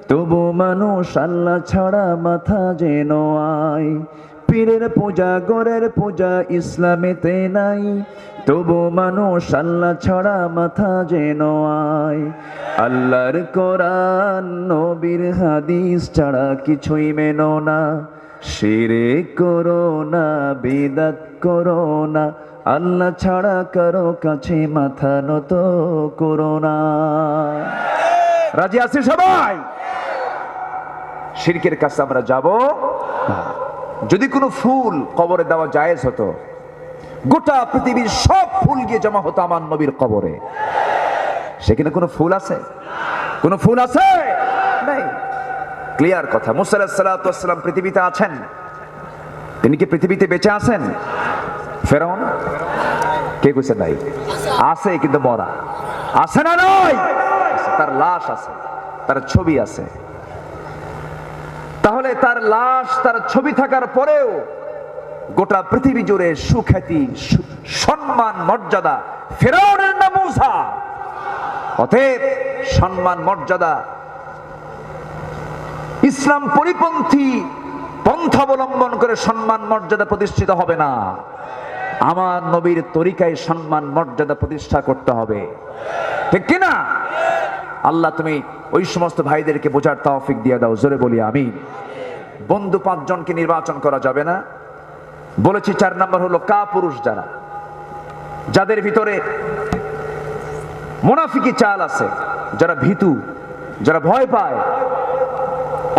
তবু মানুষ আল্লাহ ছাড়া মাথা যেন আয়। পীরের পূজা, গোরের পূজা ইসলামেতে নাই, তবু মানুষ আল্লাহ ছাড়া মাথা যেন আয়। আল্লাহর কোরআন নবীর হাদিস ছাড়া কিছুই মেনো না। শিরিক করো না, বিদআত করো না, আল্লাহ ছাড়া কারো কাছে মাথা নত করো না। রাজি আছি সবাই? শিরকের কাছে আমরা যাব না। যদি কোনো ফুল কবরে দেওয়া জায়েজ হতো, গোটা পৃথিবীর সব ফুল গিয়ে জমা হতো আমার নবীর কবরে। সেখানে কোনো ফুল আছে? কোনো ফুল আছে? নাই। ক্লিয়ার কথা। মুসা আলাইহিস সালাতু ওয়াস সালাম পৃথিবীতে আছেন? তিনি কি পৃথিবীতে বেঁচে আছেন? ফেরাউন কে কইছে নাই? আছে, কিন্তু মরা। আছে না নাই? তার লাশ আছে, তার ছবি আছে। তাহলে তার লাশ, তার ছবি থাকার পরেও গোটা পৃথিবী জুড়ে সুখ্যাতি, সম্মান, মর্যাদা ফেরাউনের নাম মুসা। অতএব সম্মান, মর্যাদা, ইসলাম পরিপন্থী পন্থা অবলম্বন করে সম্মান মর্যাদা প্রতিষ্ঠিত হবে না। আমার নবীর তরিকায় সম্মান মর্যাদা প্রতিষ্ঠা করতে হবে, ঠিক কিনা? আল্লাহ তুমি ওই সমস্ত ভাইদেরকে বোঝার তৌফিক দিয়ে দাও। জোরে বলি আমিন। বন্ধু 5 জনকে নির্বাচন করা যাবে না বলেছি। 4 নম্বর হলো কাপুরুষ, যারা, যাদের ভিতরে মুনাফিকি চাল আছে, যারা ভীতু, যারা ভয় পায়,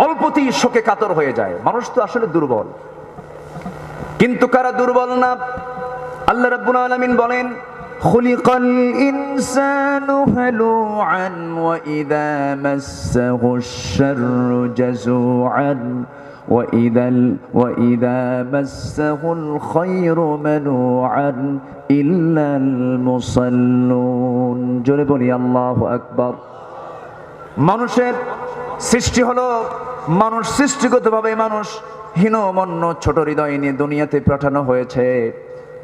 অল্পতেই শোকে কাতর হয়ে যায়। মানুষ তো আসলে দুর্বল, কিন্তু কারা দুর্বল না? আল্লাহ রাব্বুল আলামিন বলেন, খুলিকাল ইনসানু হালুআন ওয়া ইযা মাসসাহুশ শাররু জাযুআন ওয়া ইযা মাসসাহুল খায়রু মানুআন ইল্লাল মুসাল্লুন। জোরে বলি আল্লাহু আকবার। মানুষের সৃষ্টি হলো, মানুষ সৃষ্টিগতভাবে মানুষ হীনমন্য, ছোট হৃদয় নিয়ে দুনিয়াতে পাঠানো হয়েছে।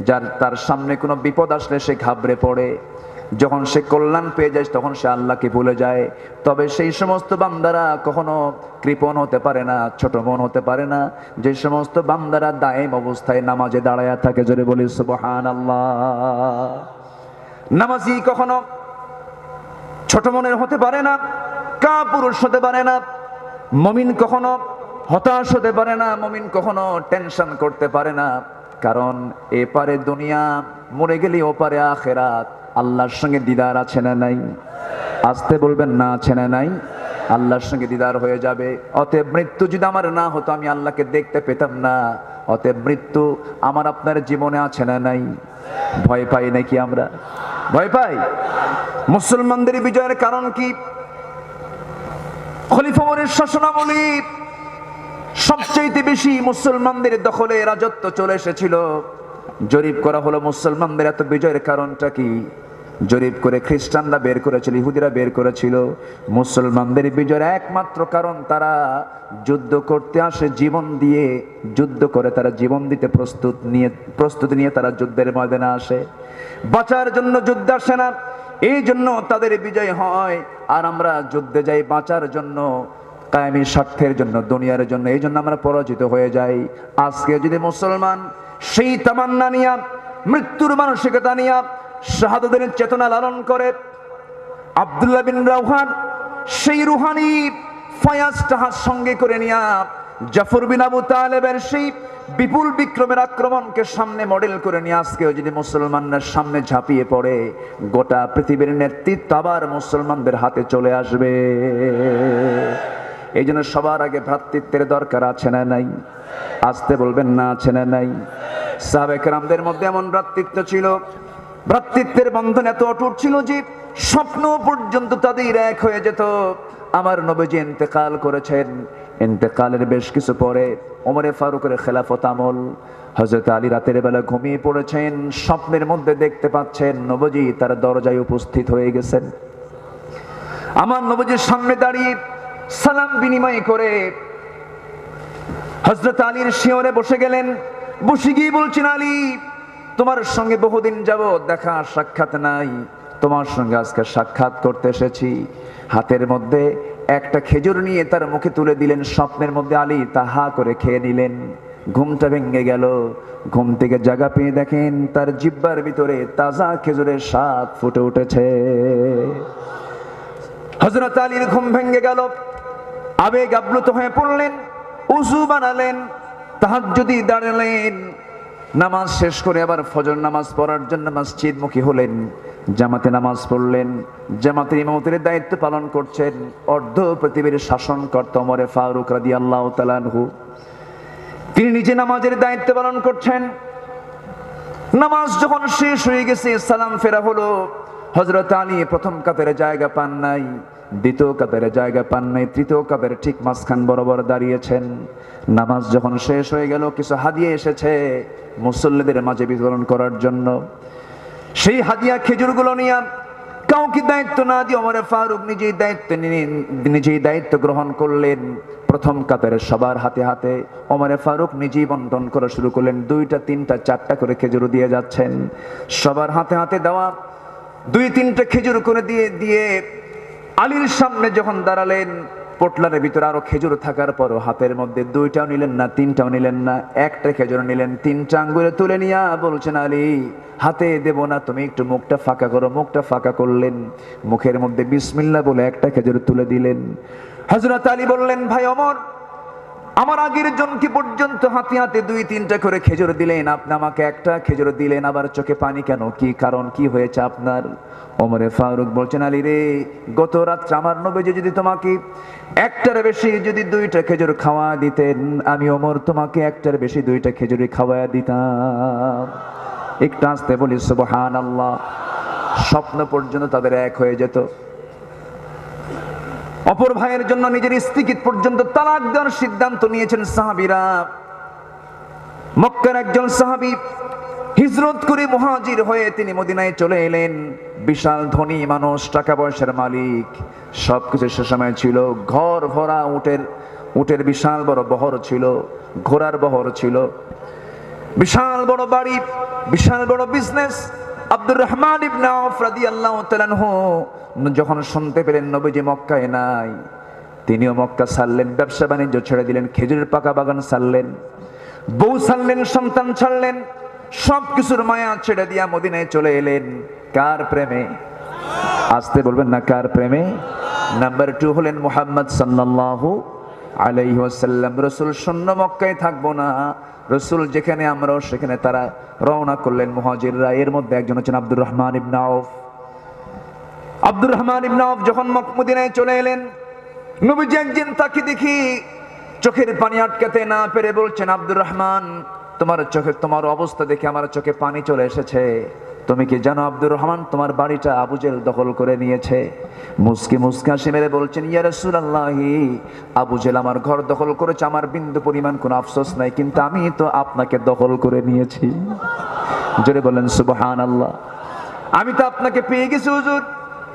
যার তার সামনে কোনো বিপদ আসলে সে ঘাবড়ে পড়ে, যখন সে কল্যাণ পেয়ে যায় তখন সে আল্লাহকে ভুলে যায়। তবে সেই সমস্ত বান্দারা কখনো কৃপণ হতে পারে না, ছোট মন হতে পারে না, যে সমস্ত বান্দারা দায়েম অবস্থায় নামাজে দাঁড়ায়া থাকে। জোরে বলি সুবহানাল্লাহ। নামাজি কখনো ছোট মনের হতে পারে না, কাপুরুষ হতে পারে না। মুমিন কখনো হতাশ হতে পারে না, মুমিন কখনো টেনশন করতে পারে না। কারণ এপারে দুনিয়া, মরে গেলে ওপারে আখেরাত। আল্লাহর সঙ্গে দিদার আছে না নাই? আসতে বলবেন না, আছে না নাই? আল্লাহর সঙ্গে দিদার হয়ে যাবে। অতএব মৃত্যু যদি আমার না হতো, আমি আল্লাহকে দেখতে পেতাম না। অতএব মৃত্যু আমার আপনার জীবনে আছে না নাই? ভয় পাই নাকি আমরা? ভয় পাই। মুসলমানদের বিজয়ের কারণ কি? খলিফা ওমরের শাসনামলে সবচেয়ে বেশি মুসলমানদের দখলে রাজত্ব চলে এসেছিল। জরিপ করা হলো মুসলমানদের এত বিজয়ের কারণটা কি। জরিপ করে খ্রিস্টানরা বের করেছিল, ইহুদিরা বের করেছিল, মুসলমানদের বিজয়ের একমাত্র কারণ তারা যুদ্ধ করতে আসে জীবন দিয়ে। যুদ্ধ করে তারা জীবন দিতে প্রস্তুতি নিয়ে তারা যুদ্ধের ময়দানে আসে। বাঁচার জন্য যুদ্ধ আসে না, এই জন্য তাদের বিজয় হয়। আর আমরা যুদ্ধে যাই বাঁচার জন্য, কায়েমি স্বার্থের জন্য, দুনিয়ার জন্য। এই জন্য আমরা পরাজিত হয়ে যাই। আজকে যদি মুসলমান সেই তামান্না নিয়া, মৃত্যুর মানসিকতা নিয়া, শাহাদাতের চেতনা লালন করে, আব্দুল্লাহ বিন রাওহান সেই রুহানি ফয়াজটাহার সঙ্গে করে নিয়া জাফর বিন আবু তালেবের সেই বিপুল বিক্রমের আক্রমণকে সামনে মডেল করে নিয়ে আজকেও যদি মুসলমানরা সামনে ঝাঁপিয়ে পড়ে, গোটা পৃথিবীর নেতৃত্ব আবার মুসলমানদের হাতে চলে আসবে। এই জন্য সবার আগে ভ্রাতৃত্বের দরকার আছে না নাই? আসতে বলবেন না, আছে না নাই? সাহাবায়ে কেরামদের মধ্যে এমন ভ্রাতৃত্ব ছিল, ভ্রাতৃত্বের বন্ধন এত অটুট ছিল যে স্বপ্ন পর্যন্ত তাদের এক হয়ে যেত। আমার নবীজি ইন্তেকাল করেছেন, ইন্তেকালের বেশ কিছু পরে ওমরে ফারুকের খেলাফত আমল, হযরত আলী রাতের বেলা ঘুমিয়ে পড়েছেন, স্বপ্নের মধ্যে দেখতে পাচ্ছেন নবীজি তার দরজায় উপস্থিত হয়ে গেছেন। আমার নবীজির সামনে দাঁড়িয়ে সালাম বিনিময় করে হযরত আলীর শিয়রে বসে গেলেন। বসে গিয়ে বলছেন, আলী, তোমার সঙ্গে বহুদিন যাবত দেখা সাক্ষাৎ নাই, তোমার সঙ্গে আজকে সাক্ষাৎ করতে এসেছি। হাতের মধ্যে একটা খেজুর নিয়ে তার মুখে তুলে দিলেন। স্বপ্নের মধ্যে আলী তা হা করে খেয়ে নিলেন। ঘুমটা ভেঙে গেল। ঘুম থেকে জাগা পেয়ে দেখেন তার জিহ্বার ভিতরে তাজা খেজুরের স্বাদ ফুটে উঠেছে। হযরত আলীর ঘুম ভেঙে গেল, আবেগ আপ্লুত হয়ে পড়লেন, উযু বানালেন, তাহাজ্জুদে দাঁড়ালেন, নামাজ শেষ করে আবার ফজর নামাজ পড়ার জন্য মসজিদমুখী হলেন। জামাতে নামাজ পড়লেন। জামাতের ইমামতির দায়িত্ব পালন করছেন অর্ধ পৃথিবীর শাসনকর্তা ওমর ফারুক রাদিয়াল্লাহু তাআলা আনহু। তিনি নিজে নামাজের দায়িত্ব পালন করছেন। নামাজ যখন শেষ হয়ে গেছে, সালাম ফেরা হলো। হযরত আলী প্রথম কাতারে জায়গা পান নাই, দ্বিতীয় কাতারে জায়গা পান নাই, তৃতীয় কাতারে ঠিক মাঝখান বরাবর দাঁড়িয়েছেন। নামাজ যখন শেষ হয়ে গেল, কিছু হাদিয়া এসেছে মুসল্লিদের মাঝে বিতরণ করার জন্য। সেই হাদিয়া খেজুরগুলো নিয়ে কাউকে দায়িত্ব না দিয়ে ওমর ফারুক নিজেই দায়িত্ব গ্রহণ করলেন। প্রথম কাতারে সবার হাতে হাতে ওমর ফারুক নিজেই বন্টন করা শুরু করলেন। 2টা 3টা 4টা করে খেজুর দিয়ে যাচ্ছেন। সবার হাতে হাতে দেওয়া 2-3টা খেজুর করে দিয়ে আলীর সামনে যখন দাঁড়ালেন, পোটলারের ভিতরে আরো খেজুর থাকার পরও হাতের মধ্যে 2টাও নিলেন না, 3টাও নিলেন না, একটা খেজুর নিলেন। 3টা আঙ্গুলে তুলে নিয়ে বলছেন, আলী, হাতে দেব না, তুমি একটু মুখটা ফাঁকা করো। মুখটা ফাঁকা করলেন, মুখের মধ্যে বিসমিল্লাহ বলে একটা খেজুর তুলে দিলেন। হযরত আলী বললেন, ভাই ওমর, আমার আগের জনকে পর্যন্ত হাতে হাতে 2-3টা করে খেজুর দিলেন, আপনি আমাকে একটা খেজুর দিলেন, আবার চোখে পানি কেন? কি কারণ, কি হয়েছে আপনার? ওমরে ফারুক বলছেন, আলী রে, গত রাত্রে আমার নবীজি যদি তোমাকে একটার বেশি যদি 2টা খেজুর খাওয়া দিতেন, আমি ওমর তোমাকে একটার বেশি 2টা খেজুরি খাওয়া দিতাম। একটু আসতে বলি সুবহানাল্লাহ। স্বপ্ন পর্যন্ত তাদের এক হয়ে যেত। অপর ভাইয়ের জন্য নিজের স্ত্রীকে পর্যন্ত তালাক দেওয়ার সিদ্ধান্ত নিয়েছেন সাহাবীরা। মক্কার একজন সাহাবী হিজরত করে মুহাজির হয়ে তিনি মদিনায় চলে এলেন। বিশাল ধনী মানুষ, টাকা পয়সার মালিক, সবকিছু সে সময় ছিল। ঘর ভরা উটের বিশাল বড় বহর ছিল, ঘোড়ার বহর ছিল, বিশাল বড় বাড়ি, বিশাল বড় বিজনেস। আব্দুর রহমান ইবনে আওফ রাদিয়াল্লাহু তাআলা আনহু যখন শুনতে পেলেন নবীজি মক্কায় নাই, তিনিও মক্কা ছাড়লেন, ব্যবসা বাণিজ্য ছেড়ে দিলেন, খেজুরের পাকা বাগান ছাড়লেন, বউ ছাড়লেন, সন্তান ছাড়লেন, সবকিছুর মায়া ছেড়ে দিয়া মদিনায় চলে এলেন। কার প্রেমে? আসতে বলবেন না, কার প্রেমে? নাম্বার 2 হলেন মুহাম্মদ সাল্লাল্লাহু আলাইহি ওয়াসাল্লাম। রাসূল শূন্য মক্কায় থাকবো না, রাসূল যেখানে আমরাও সেখানে তারা রওনা করলেন মুহাজিররা। এর মধ্যে একজন হচ্ছেন আব্দুর রহমান ইবনে আউফ। আব্দুর রহমান ইবনে আউফ যখন মদিনায় চলে এলেন, নবীজি একদিন তাকে দেখি চোখের পানি আটকাতে না পেরে বলছেন, আব্দুর রহমান, তোমার অবস্থা দেখে আমার চোখে পানি চলে এসেছে। তুমি কি জানো আব্দুর রহমান, তোমার বাড়িটা আবু জেহেল দখল করে নিয়েছে? মুস্কি হাসি মেরে বলছেন, ইয়া রাসূলুল্লাহ, আবু জেহেল আমার ঘর দখল করেছে, আমার বিন্দু পরিমাণ কোনো আফসোস নাই, কিন্তু আমি তো আপনাকে দখল করে নিয়েছি। জোরে বলেন সুবহানাল্লাহ। আমি তো আপনাকে পেয়ে গেছি হুজুর,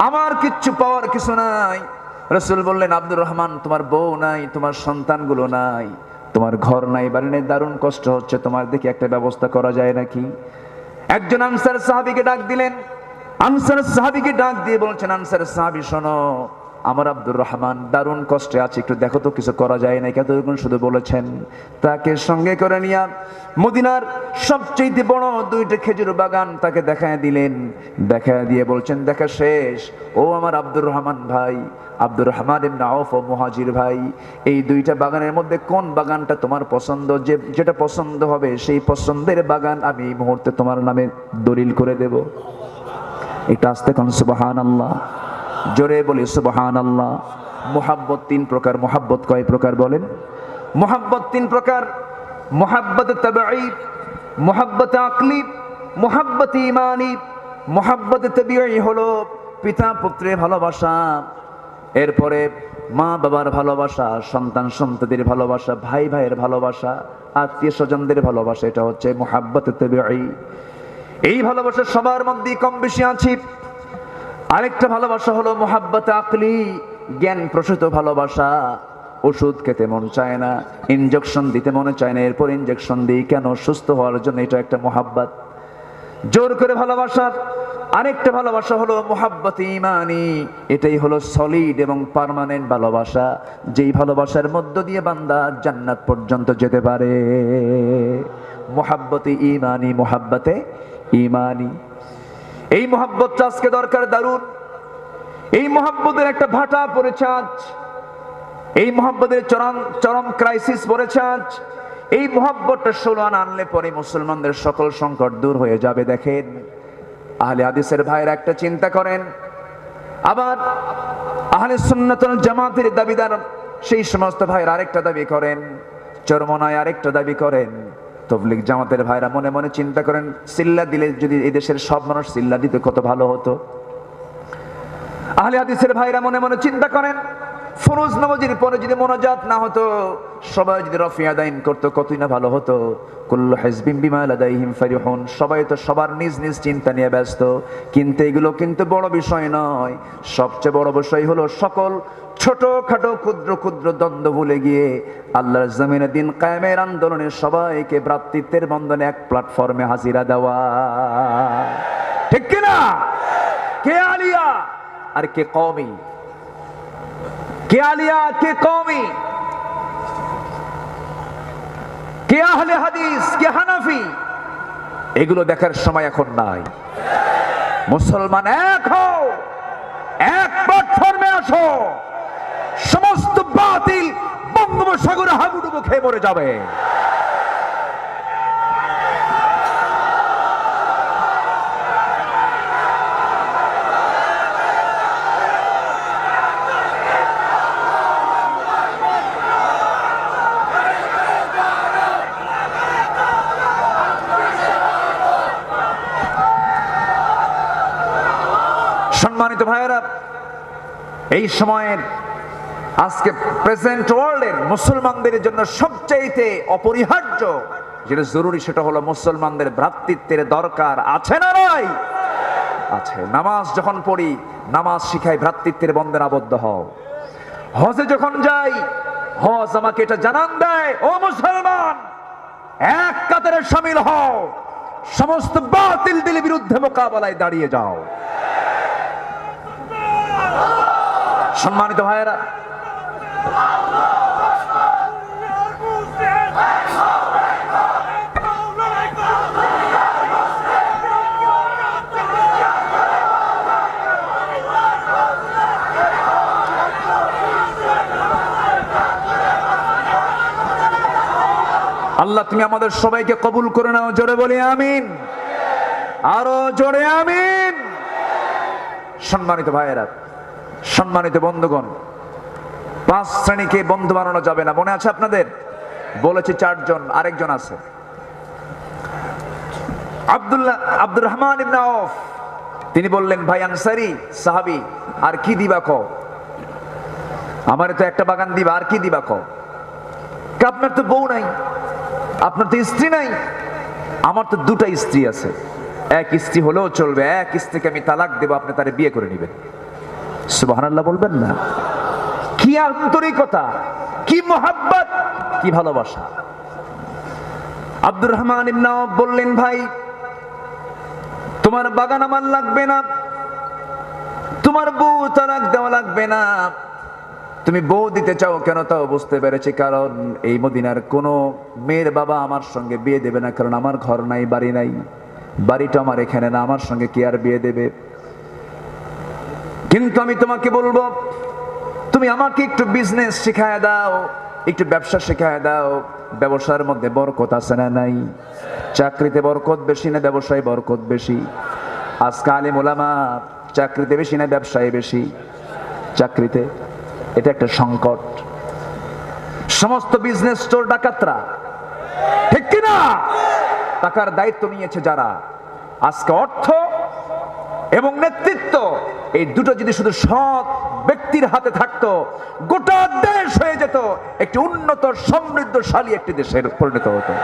আমার কিচ্ছু পাওয়ার কিছু নাই। রাসূল বললেন, আব্দুর রহমান, তোমার বউ নাই, তোমার সন্তানগুলো নাই, তোমার ঘর নাই, বাড়ি নাই, দারুণ কষ্ট হচ্ছে, তোমার দেখি একটা ব্যবস্থা করা যায় নাকি? একজন আনসার সাহাবীকে ডাক দিলেন। আনসার সাহাবীকে ডাক দিয়ে বলছেন, আনসার সাহাবী শোনো, আমার আব্দুর রহমান দারুণ কষ্টে আছে, একটু দেখো তো কিছু করা যায় নাকি। এতক্ষণ শুধু বলেছেন। তাকে সঙ্গে করে নিয়ে মদিনার সবচেয়ে বড় 2টা খেজুর বাগান তাকে দেখায় দিলেন। দেখায় দিয়ে বলছেন, দেখা শেষ, ও আমার আব্দুর রহমান ভাই, আব্দুর রহমান ইবনে আউফ ও মুহাজির ভাই, এই 2টা বাগানের মধ্যে কোন বাগানটা তোমার পছন্দ? যেটা পছন্দ হবে সেই পছন্দের বাগান আমি এই মুহূর্তে তোমার নামে দলিল করে দেব। এটা আস্তে কোন সুবহানাল্লাহ, জোরে বলি সুবহানাল্লাহ। মুহাব্বত 3 প্রকার। মুহাব্বত কয় প্রকার বলেন? মুহাব্বত 3 প্রকার। মুহাব্বত তাবিঈ, মুহাব্বত আকলি, মুহাব্বত ঈমানি। মুহাব্বত তাবিঈ হলো পিতা পুত্রের ভালোবাসা, এরপরে মা বাবার ভালোবাসা, সন্তান সন্ততির ভালোবাসা, ভাই ভাইয়ের ভালোবাসা, আত্মীয় স্বজনদের ভালোবাসা, এটা হচ্ছে মুহাব্বত তাবিঈ। এই ভালোবাসা সবার মধ্যেই কম বেশি আছে। আরেকটা ভালোবাসা হলো মুহাব্বত আকলি, জ্ঞান প্রসূত ভালোবাসা। ওষুধ খেতে মন চায় না, ইনজেকশন দিতে মনে চায় না, এরপর ইনজেকশন দিই কেন? সুস্থ হওয়ার জন্য। এটা একটা মুহাব্বত, জোর করে ভালোবাসা। আরেকটা ভালোবাসা হলো মুহাব্বত ঈমানি, এটাই হলো সলিড এবং পার্মানেন্ট ভালোবাসা, যেই ভালোবাসার মধ্য দিয়ে বান্দা জান্নাত পর্যন্ত যেতে পারে। মুহাব্বতে ঈমানি, মুহাব্বতে ঈমানি। এই মুহাব্বতটা আজকে দরকার দারুণ। এই মুহাব্বতের একটা ভাটা পড়েছে আজ, এই মুহাব্বতের চরম ক্রাইসিস পড়েছে আজ। এই মুহাব্বতটা 16 আনলে পরে মুসলমানদের সকল সংকট দূর হয়ে যাবে। দেখেন, আহলে হাদিসের ভাইরা একটা চিন্তা করেন, আবার আহলে সুন্নাত ওয়াল জামাতের দাবিদার সেই সমস্ত ভাইরা আরেকটা দাবি করেন, চরমনায় আরেকটা দাবি করেন। তাবলীগ জামাতের ভাইরা মনে মনে চিন্তা করেন, সিল্লা দিলে যদি এই দেশের সব মানুষ সিল্লা দিতে কত ভালো হতো। আহলে হাদিসের ভাইরা মনে মনে চিন্তা করেন, ফরজ নামাজের পরে যদি মোনাজাত না হতো, সবাই যদি রফি আদাইন করতো, কতই না ভালো হতো। কুল্লু হিজবিন বিমা লাদাইহিম ফারিহুন, সবাই তো সবার নিজ নিজ চিন্তা নিয়ে ব্যস্ত। কিন্তু এগুলো কিন্তু বড় বিষয় নয়। সবচেয়ে বড় বিষয় হলো সকল ছোটখাটো ক্ষুদ্র ক্ষুদ্র দ্বন্দ্ব ভুলে গিয়ে আল্লাহর জমিনে দিন কায়েমের আন্দোলনে সবাইকে ভ্রাতৃত্বের বন্ধনে এক প্ল্যাটফর্মে হাজিরা দেওয়া। ঠিক কিনা? কে আলিয়া আর কে কওমি? কে আলিয়া কে কওমি? কে আহলে হাদিস কে হানাফি? এগুলো দেখার সময় এখন নাই। মুসলমান এক হও, এক প্ল্যাটফর্মে আসো, সমস্ত বাতিল বঙ্গোপসাগরে হাবুডুবু খেয়ে মরে যাবে। সম্মানিত ভাইয়েরা, এই সময়ের আজকে প্রেজেন্ট ওয়ার্ল্ডের মুসলমানদের জন্য সবচাইতে অপরিহার্য যেটা জরুরি, সেটা হলো মুসলমানদের ভ্রাতৃত্বের দরকার আছে না নাই? আছে। নামাজ যখন পড়ি, নামাজ শিখাই ভ্রাতৃত্বের বন্ধনে আবদ্ধ হও। হজে যখন যাই, হজ আমাকে এটা জানান দেয়, ও মুসলমান, এক কাতারে শামিল হও, সমস্ত বাতিল দিলের বিরুদ্ধে মোকাবেলায় দাঁড়িয়ে যাও। সম্মানিত ভাইয়েরা, আল্লাহ তুমি আমাদের সবাইকে কবুল করে নাও, জোরে বলি আমিন, আরো জোরে আমিন। সম্মানিত ভাইয়েরা, সম্মানিত বন্ধুগণ, 5 শ্রেণীকে বন্ধু বানানো যাবে না, মনে আছে আপনাদের? বলেছি 4 জন, আরেকজন আছে আব্দুর রহমান ইবনে আউফ। তিনি বললেন, ভাই আনসারী সাহাবী, আর কি দিবা কও? আমারে তো একটা বাগান দিবা, আর কি দিবা কও? আপনার তো বউ নাই, আপনার তো স্ত্রী নাই। আমার তো 2টা স্ত্রী আছে, এক স্ত্রী হলেও চলবে, এক স্ত্রীকে আমি তালাক দেব, আপনি তারে বিয়ে করে নেবেন। সুবহানাল্লাহ বলবেন না? কি আন্তরিকতা, কি মোহাব্বত, কি ভালোবাসা। আব্দুর রহমান ইবনে আউফ বললেন, ভাই তোমার বাগান আমার লাগবে না, তোমার বউ তালাক দেওয়া লাগবে না। তুমি বউ দিতে চাও কেন তাও বুঝতে পেরেছি, কারণ এই মদিনার কোন মেয়ের বাবা আমার সঙ্গে বিয়ে দেবে না, কারণ আমার ঘর নাই, বাড়ি নাই, বাড়িটা আমার এখানে না, আমার সঙ্গে কি আর বিয়ে দেবে? কিন্তু আমি তোমাকে বলবো, তুমি আমাকে একটু বিজনেস শিখায় দাও, একটু ব্যবসা শিখায় দাও। ব্যবসার মধ্যে বরকত আছে না নাই? চাকরিতে বরকত বেশি না ব্যবসায় বরকত বেশি? আজকে আলেম ওলামা চাকরিতে বেশি না ব্যবসায় বেশি? চাকরিতে। এটা একটা সংকট। সমস্ত বিজনেস চোর ডাকাতরা, ঠিক কিনা? টাকার দায়িত্ব নিয়েছে যারা, আজকে অর্থ এবং নেতৃত্ব এই দুটো যদি শুধু সৎ ব্যক্তির হাতে থাকতো, গোটা দেশ হয়ে যেত একটি উন্নত সমৃদ্ধশালী একটি দেশের পরিণত হতো,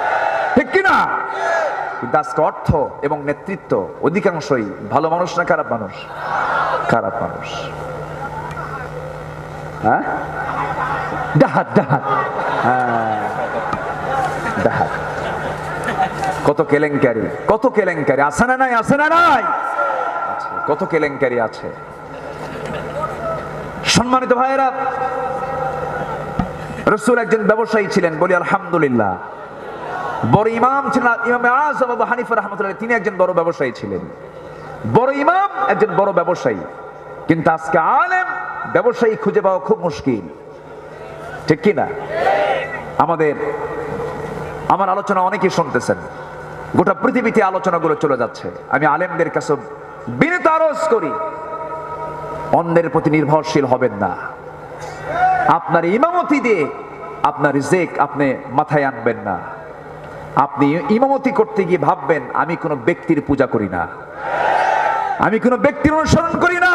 ঠিক কিনা? কিন্তু আজকে অর্থ এবং নেতৃত্ব অধিকাংশই ভালো মানুষ না খারাপ মানুষ? খারাপ মানুষ। হ্যাঁ, ডাহাত ডাহাত, হ্যাঁ ডাহাত। কত কেলেঙ্কারি, কত কেলেঙ্কারি আছে না নাই? আছে না নাই? কত কেলেঙ্কারি আছে। সম্মানিত ভাইয়েরা, রাসূল একজন ব্যবসায়ী ছিলেন, বলি আলহামদুলিল্লাহ। বড় ইমাম ছিলেন ইমাম আযম আবু হানিফা রাহমাতুল্লাহ, তিনি একজন বড় ব্যবসায়ী ছিলেন। বড় ইমাম, একজন বড় ব্যবসায়ী। কিন্তু আজকে আলেম ব্যবসায়ী খুঁজে পাওয়া খুব মুশকিল, ঠিক কি না? আমার আলোচনা অনেকেই শুনতেছেন, গোটা পৃথিবীতে আলোচনাগুলো চলে যাচ্ছে। আমি আলেমদের কাছে বিনীত আরজ করি, অন্যের প্রতি নির্ভরশীল হবেন না। আপনার ইমামতি দিয়ে আপনার রিজিক আপনি মাথায় আনবেন না। আপনি ইমামতি করতে গিয়ে ভাববেন, আমি কোনো ব্যক্তির পূজা করি না, আমি কোনো ব্যক্তির অনুসরণ করি না,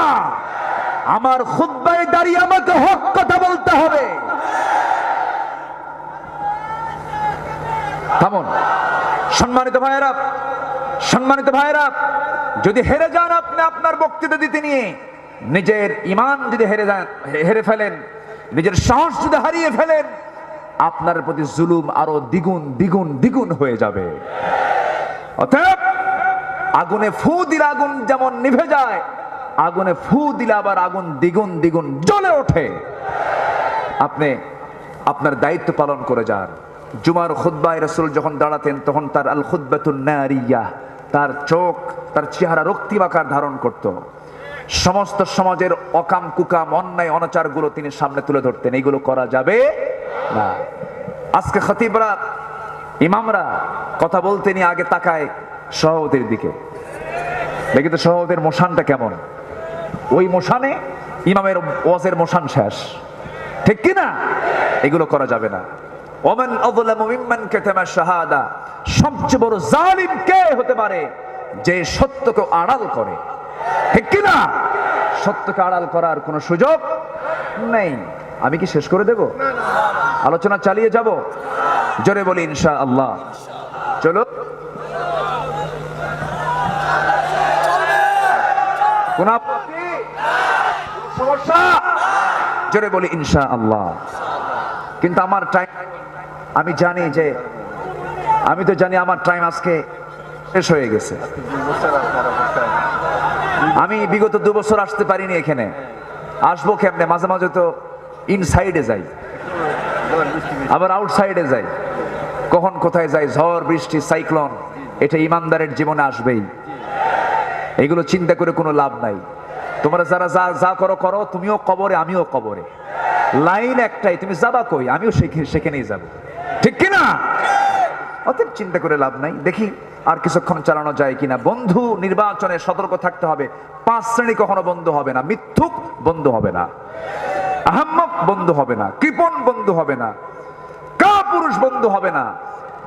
আমার খুতবায় দাঁড়িয়ে আমাকে হক কথা বলতে হবে। থামুন সম্মানিত ভাইয়েরা, সম্মানিত ভাইয়েরা, যদি হেরে যান আপনি আপনার বক্তৃতা দিতে নিয়ে, নিজের ঈমান যদি হেরে ফেলেন, নিজের সাহস যদি হারিয়ে ফেলেন, আপনার প্রতি জুলুম আরো দ্বিগুণ দ্বিগুণ দ্বিগুণ হয়ে যাবে। অতএব আগুনে ফু দিলে আগুন যেমন নিভে যায়, আগুনে ফু দিলে আবার আগুন দ্বিগুণ দ্বিগুণ জ্বলে ওঠে। আপনি আপনার দায়িত্ব পালন করে যান। জুমার খুতবায় রাসূল যখন দাঁড়াতেন, তখন তার আল খুতবাতুন নারিয়াহ, তার চোখ, তার চেহারা রক্তিম আকার ধারণ করত। সমস্ত সমাজের অকাম কুকাম অন্যায় অনাচারগুলো তিনি সামনে তুলে ধরতেন, এইগুলো করা যাবে না। আজকে খতিবরা, ইমামরা কথা বলতে নিয়ে আগে তাকায় সভাপতির দিকে, দেখি তো সভাপতির মোশানটা কেমন। ওই মোশানে ইমামের ওয়াজের মোশান শেষ, ঠিক কি না? এগুলো করা যাবে না। ওমান আযলামু মিম্মান কাতামা শাহাদা, সবচেয়ে বড় জালিম কে হতে পারে? যে সত্যকে আড়াল করে, ঠিক কি না? সত্যকে আড়াল করার কোনো সুযোগ নেই। আমি কি শেষ করে দেব? আলোচনা চালিয়ে যাব? জোরে বলি ইনশাআল্লাহ। চলো, কোন সমস্যা? জোরে বলি ইনশাআল্লাহ। কিন্তু আমার টাইম, আমি জানি যে, আমি তো জানি আমার টাইম আজকে শেষ হয়ে গেছে। আমি বিগত 2 বছর আসতে পারিনি এখানে, আসবো কেমনে? মাঝে মাঝে তো ইনসাইডে যাই, আবার আউটসাইডে যাই, কখন কোথায় যাই, ঝড় বৃষ্টি সাইক্লোন, এটা ইমানদারের জীবনে আসবেই। এগুলো চিন্তা করে কোনো লাভ নাই। তোমরা যারা যা যা করো করো, তুমিও কবরে আমিও কবরে, লাইন একটাই, তুমি যাবা কই? আমিও সেখানেই যাব, ঠিক কিনা? অতএব চিন্তা করে লাভ নাই, দেখি আর কিছুক্ষণ চালানো যায় কিনা। বন্ধু নির্বাচনে সতর্ক থাকতে হবে। 5 শ্রেণী কখনো বন্ধু হবে না। মিথ্যুক বন্ধু হবে না, আহাম্মক বন্ধু হবে না, কৃপণ বন্ধু হবে না, কাপুরুষ বন্ধু হবে না।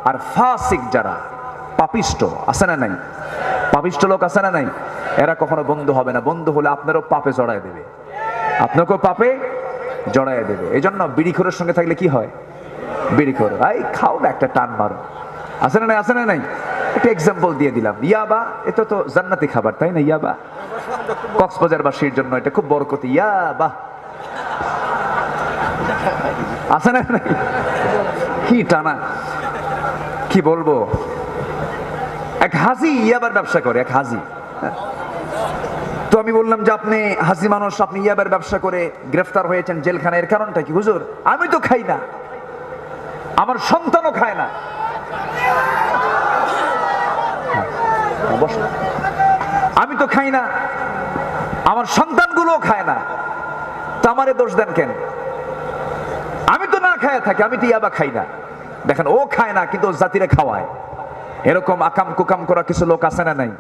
আর ফাসিক যারা, পাপিষ্ট আছে না নাই, পাপিষ্ট লোক আছে না নাই, এরা কখনো বন্ধু হবে না। বন্ধু হলে আপনারও পাপে জড়ায় দেবে, আপনাকেও পাপে জড়ায় দেবে। এই জন্য বিড়িখোরের সঙ্গে থাকলে কি হয়? বিড়িখোর, এই খাও না, একটা টান মারো, আছে না নাই, আছে না নাই। একটা এক্সাম্পল দিয়ে দিলাম, ইয়াবা, এটা তো জান্নাতি খাবার, তাই না? ইয়াবা কক্সবাজারবাসীর জন্য এটা খুব বরকতি। ইয়াবা আছে না নাই? কি টানা, কি বলবো। এক হাজি ইয়াবার ব্যবসা করে, এক হাজি। তো আমি বললাম যে আপনি হাজি মানুষ, আপনি ইয়াবার ব্যবসা করে গ্রেফতার হয়েছেন জেলখানায়, এর কারণটা কি? হুজুর আমি তো খাই না, আমার সন্তানও খায় না। আমি তো খাই না, আমার সন্তানগুলোও খায় না, তো আমারে দোষ দেন কেন? আমি তো না খায় থাকি, আমি তো ইয়াবা খাই না। দেখেন, ও খায় না কিন্তু জাতিরে খাওয়ায়। এরকম আকাম কুকাম করা কিছু লোক আছে না নাই?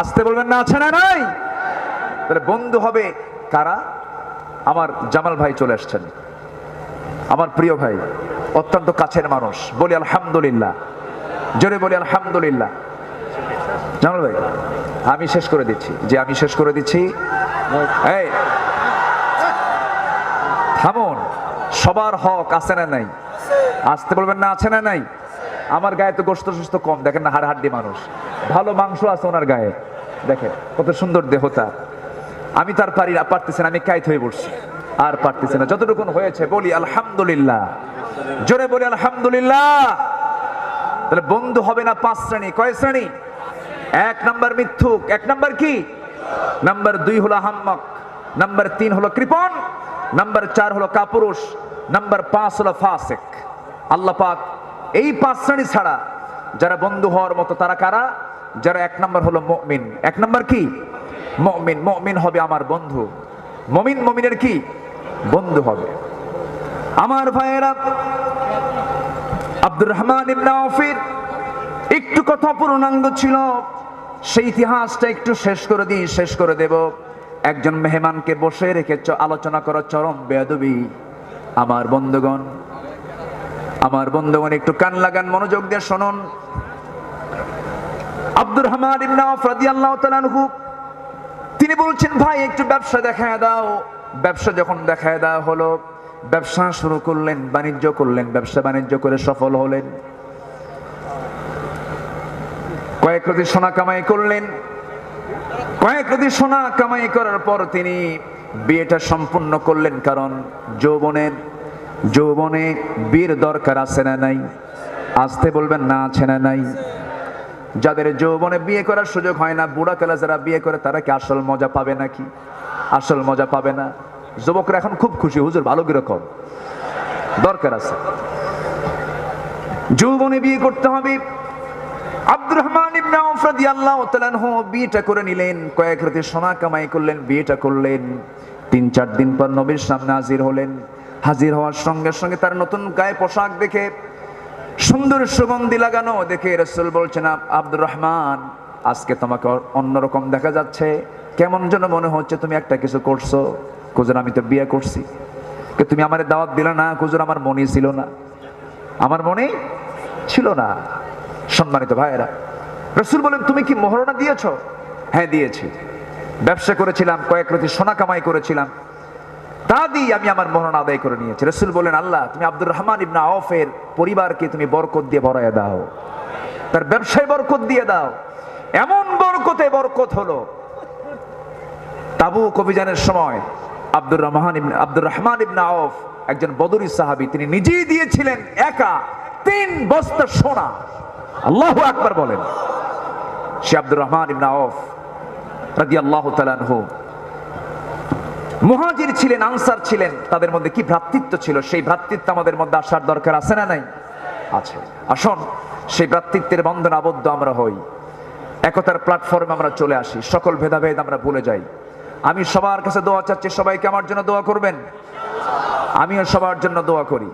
আসতে বলবেন না, আছে না নাই? তাহলে বন্ধু হবে কারা? আমার জামাল ভাই চলে আসছেন, আমার প্রিয় ভাই, অত্যন্ত কাছের মানুষ। বলি আলহামদুলিল্লাহ, জোরে বলি আলহামদুলিল্লাহ। জামাল ভাই, আমি শেষ করে দিচ্ছি, যে আমি শেষ করে দিচ্ছি। এই থামুন, সবার হক আছে না নাই? আসতে বলবেন না, আছে না নাই? আমার গায়ে তো গোশত সুস্থ কম, দেখেন না, হাড়হাড্ডি মানুষ, ভালো মাংস আছে ওনার গায়ে, দেখেন কত সুন্দর দেহতা। আমি তার পারতেছি না, আমি কাইত হয়ে পড়ছি, আর পারতেছি না। যতটুকু হয়েছে বলি আলহামদুলিল্লাহ, জোরে বলি আলহামদুলিল্লাহ। তাহলে বন্ধু হবে না 5 শ্রেণী। কয় শ্রেণী? 1 নাম্বার মিথ্যুক, 1 নাম্বার কি? নাম্বার 2 হলো আহাম্মক, নাম্বার 3 হলো কৃপণ, নাম্বার 4 হলো কাপুরুষ, নাম্বার 5 হলো ফাসিক। আল্লাহ পাক এই 5 শ্রেণী ছাড়া যারা বন্ধু হওয়ার মতো তারা কারা? যারা 1 নাম্বার হলো মুমিন। 1 নাম্বার কি? মুমিন। মুমিন হবে আমার বন্ধু, মুমিন মুমিনের কি? বন্ধু হবে। আমার ভাইয়েরা, আব্দুর রহমান ইবনে আওফের একটু কথা পূর্ণাঙ্গ ছিল, সেই ইতিহাসটা একটু শেষ করে দিই, শেষ করে দেব। একজন মেহমানকে বসে রেখে আলোচনা করা চরম বেয়াদবি। আমার বন্ধুগণ, আমার বন্ধুগণ, একটু কান লাগান, মনোযোগ দিয়ে শুনুন। আব্দুর রহমান ইবনে আওফ রাদিয়াল্লাহু তাআলা আনহু তিনি বলছেন, ভাই একটু ব্যবসা দেখায় দাও। ব্যবসা যখন দেখায় দেওয়া হলো, ব্যবসা শুরু করলেন, বাণিজ্য করলেন, ব্যবসা বাণিজ্য করে সফল হলেন। কয়েক কোটি সোনা কামাই করলেন। কয়েক কোটি সোনা কামাই করার পর তিনি বিয়েটা সম্পূর্ণ করলেন। কারণ যৌবনে বিয়ের দরকার আছে না নাই? আসতে বলবেন না, আছে না নাই? যাদের যৌবনে বিয়ে করার সুযোগ হয় না, বুড়াকালে যারা বিয়ে করে তারা কি আসল মজা পাবে নাকি? আসল মজা পাবে না। যুবকরা এখন খুব খুশি, হুজুর ভালো কিরকম, দরকার আছে, যৌবনে বিয়ে করতে হবে। আব্দুর রহমান ইবনে আওফ রাদিয়াল্লাহু তাআলা আনহু বিয়েটা করে নিলেন, কয়েক রাতে সোনা কামাই করলেন, বিয়েটা করলেন। 3-4 দিন পর নবীর সামনে হাজির হলেন। হাজির হওয়ার সঙ্গে সঙ্গে তার নতুন গায়ে পোশাক দেখে, সুন্দর সুগন্ধি লাগানো দেখে রাসূল বলছেন, আব্দুর রহমান, আজকে তোমাকে অন্যরকম দেখা যাচ্ছে, কেমন যেন মনে হচ্ছে তুমি একটা কিছু করছো। হুজুর আমি তো বিয়ে করছি। তুমি আমারে দাওয়াত দিলা না? হুজুর আমার মনেই ছিল না, আমার মনেই ছিল না। সম্মানিত ভাইয়েরা, রাসূল বলেন, তুমি কি মোহরনা দিয়েছো? হ্যাঁ দিয়েছি, ব্যবসা করেছিলাম, কয়েক রাতে সোনা কামাই করেছিলাম, তা দিয়ে আমি আমার মোহরনা আদায় করে নিয়েছি। রাসূল বলেন, আল্লাহ তুমি আব্দুর রহমান ইবনে আওফের পরিবারকে তুমি বরকত দিয়ে ভরাইয়া দাও, তার ব্যবসায় বরকত দিয়ে দাও। এমন বরকত হলো, তাবুক অভিযানের সময় আব্দুর রহমান ইবনে আওফ একজন বদরি সাহাবী, তিনি নিজেই দিয়েছিলেন একা 3 বস্তা সোনা। আল্লাহু আকবার বলেন। সে আব্দুর রহমান ইবনে আওফ রাদিয়াল্লাহু তাআলা আনহু মুহাজির ছিলেন, আনসার ছিলেন, তাদের মধ্যে কি ভ্রাতৃত্ব ছিল, সেই ভ্রাতৃত্ব আমাদের মধ্যে আসার দরকার আছে না নাই? আছে। আসুন সেই ভ্রাতৃত্বের বন্ধনে আবদ্ধ আমরা হই, একতার প্ল্যাটফর্মে আমরা চলে আসি, সকল ভেদাভেদ আমরা ভুলে যাই। আমি সবার কাছে দোয়া চাচ্ছি, সবাইকে আমার জন্য দোয়া করবেন, আমিও সবার জন্য দোয়া করি।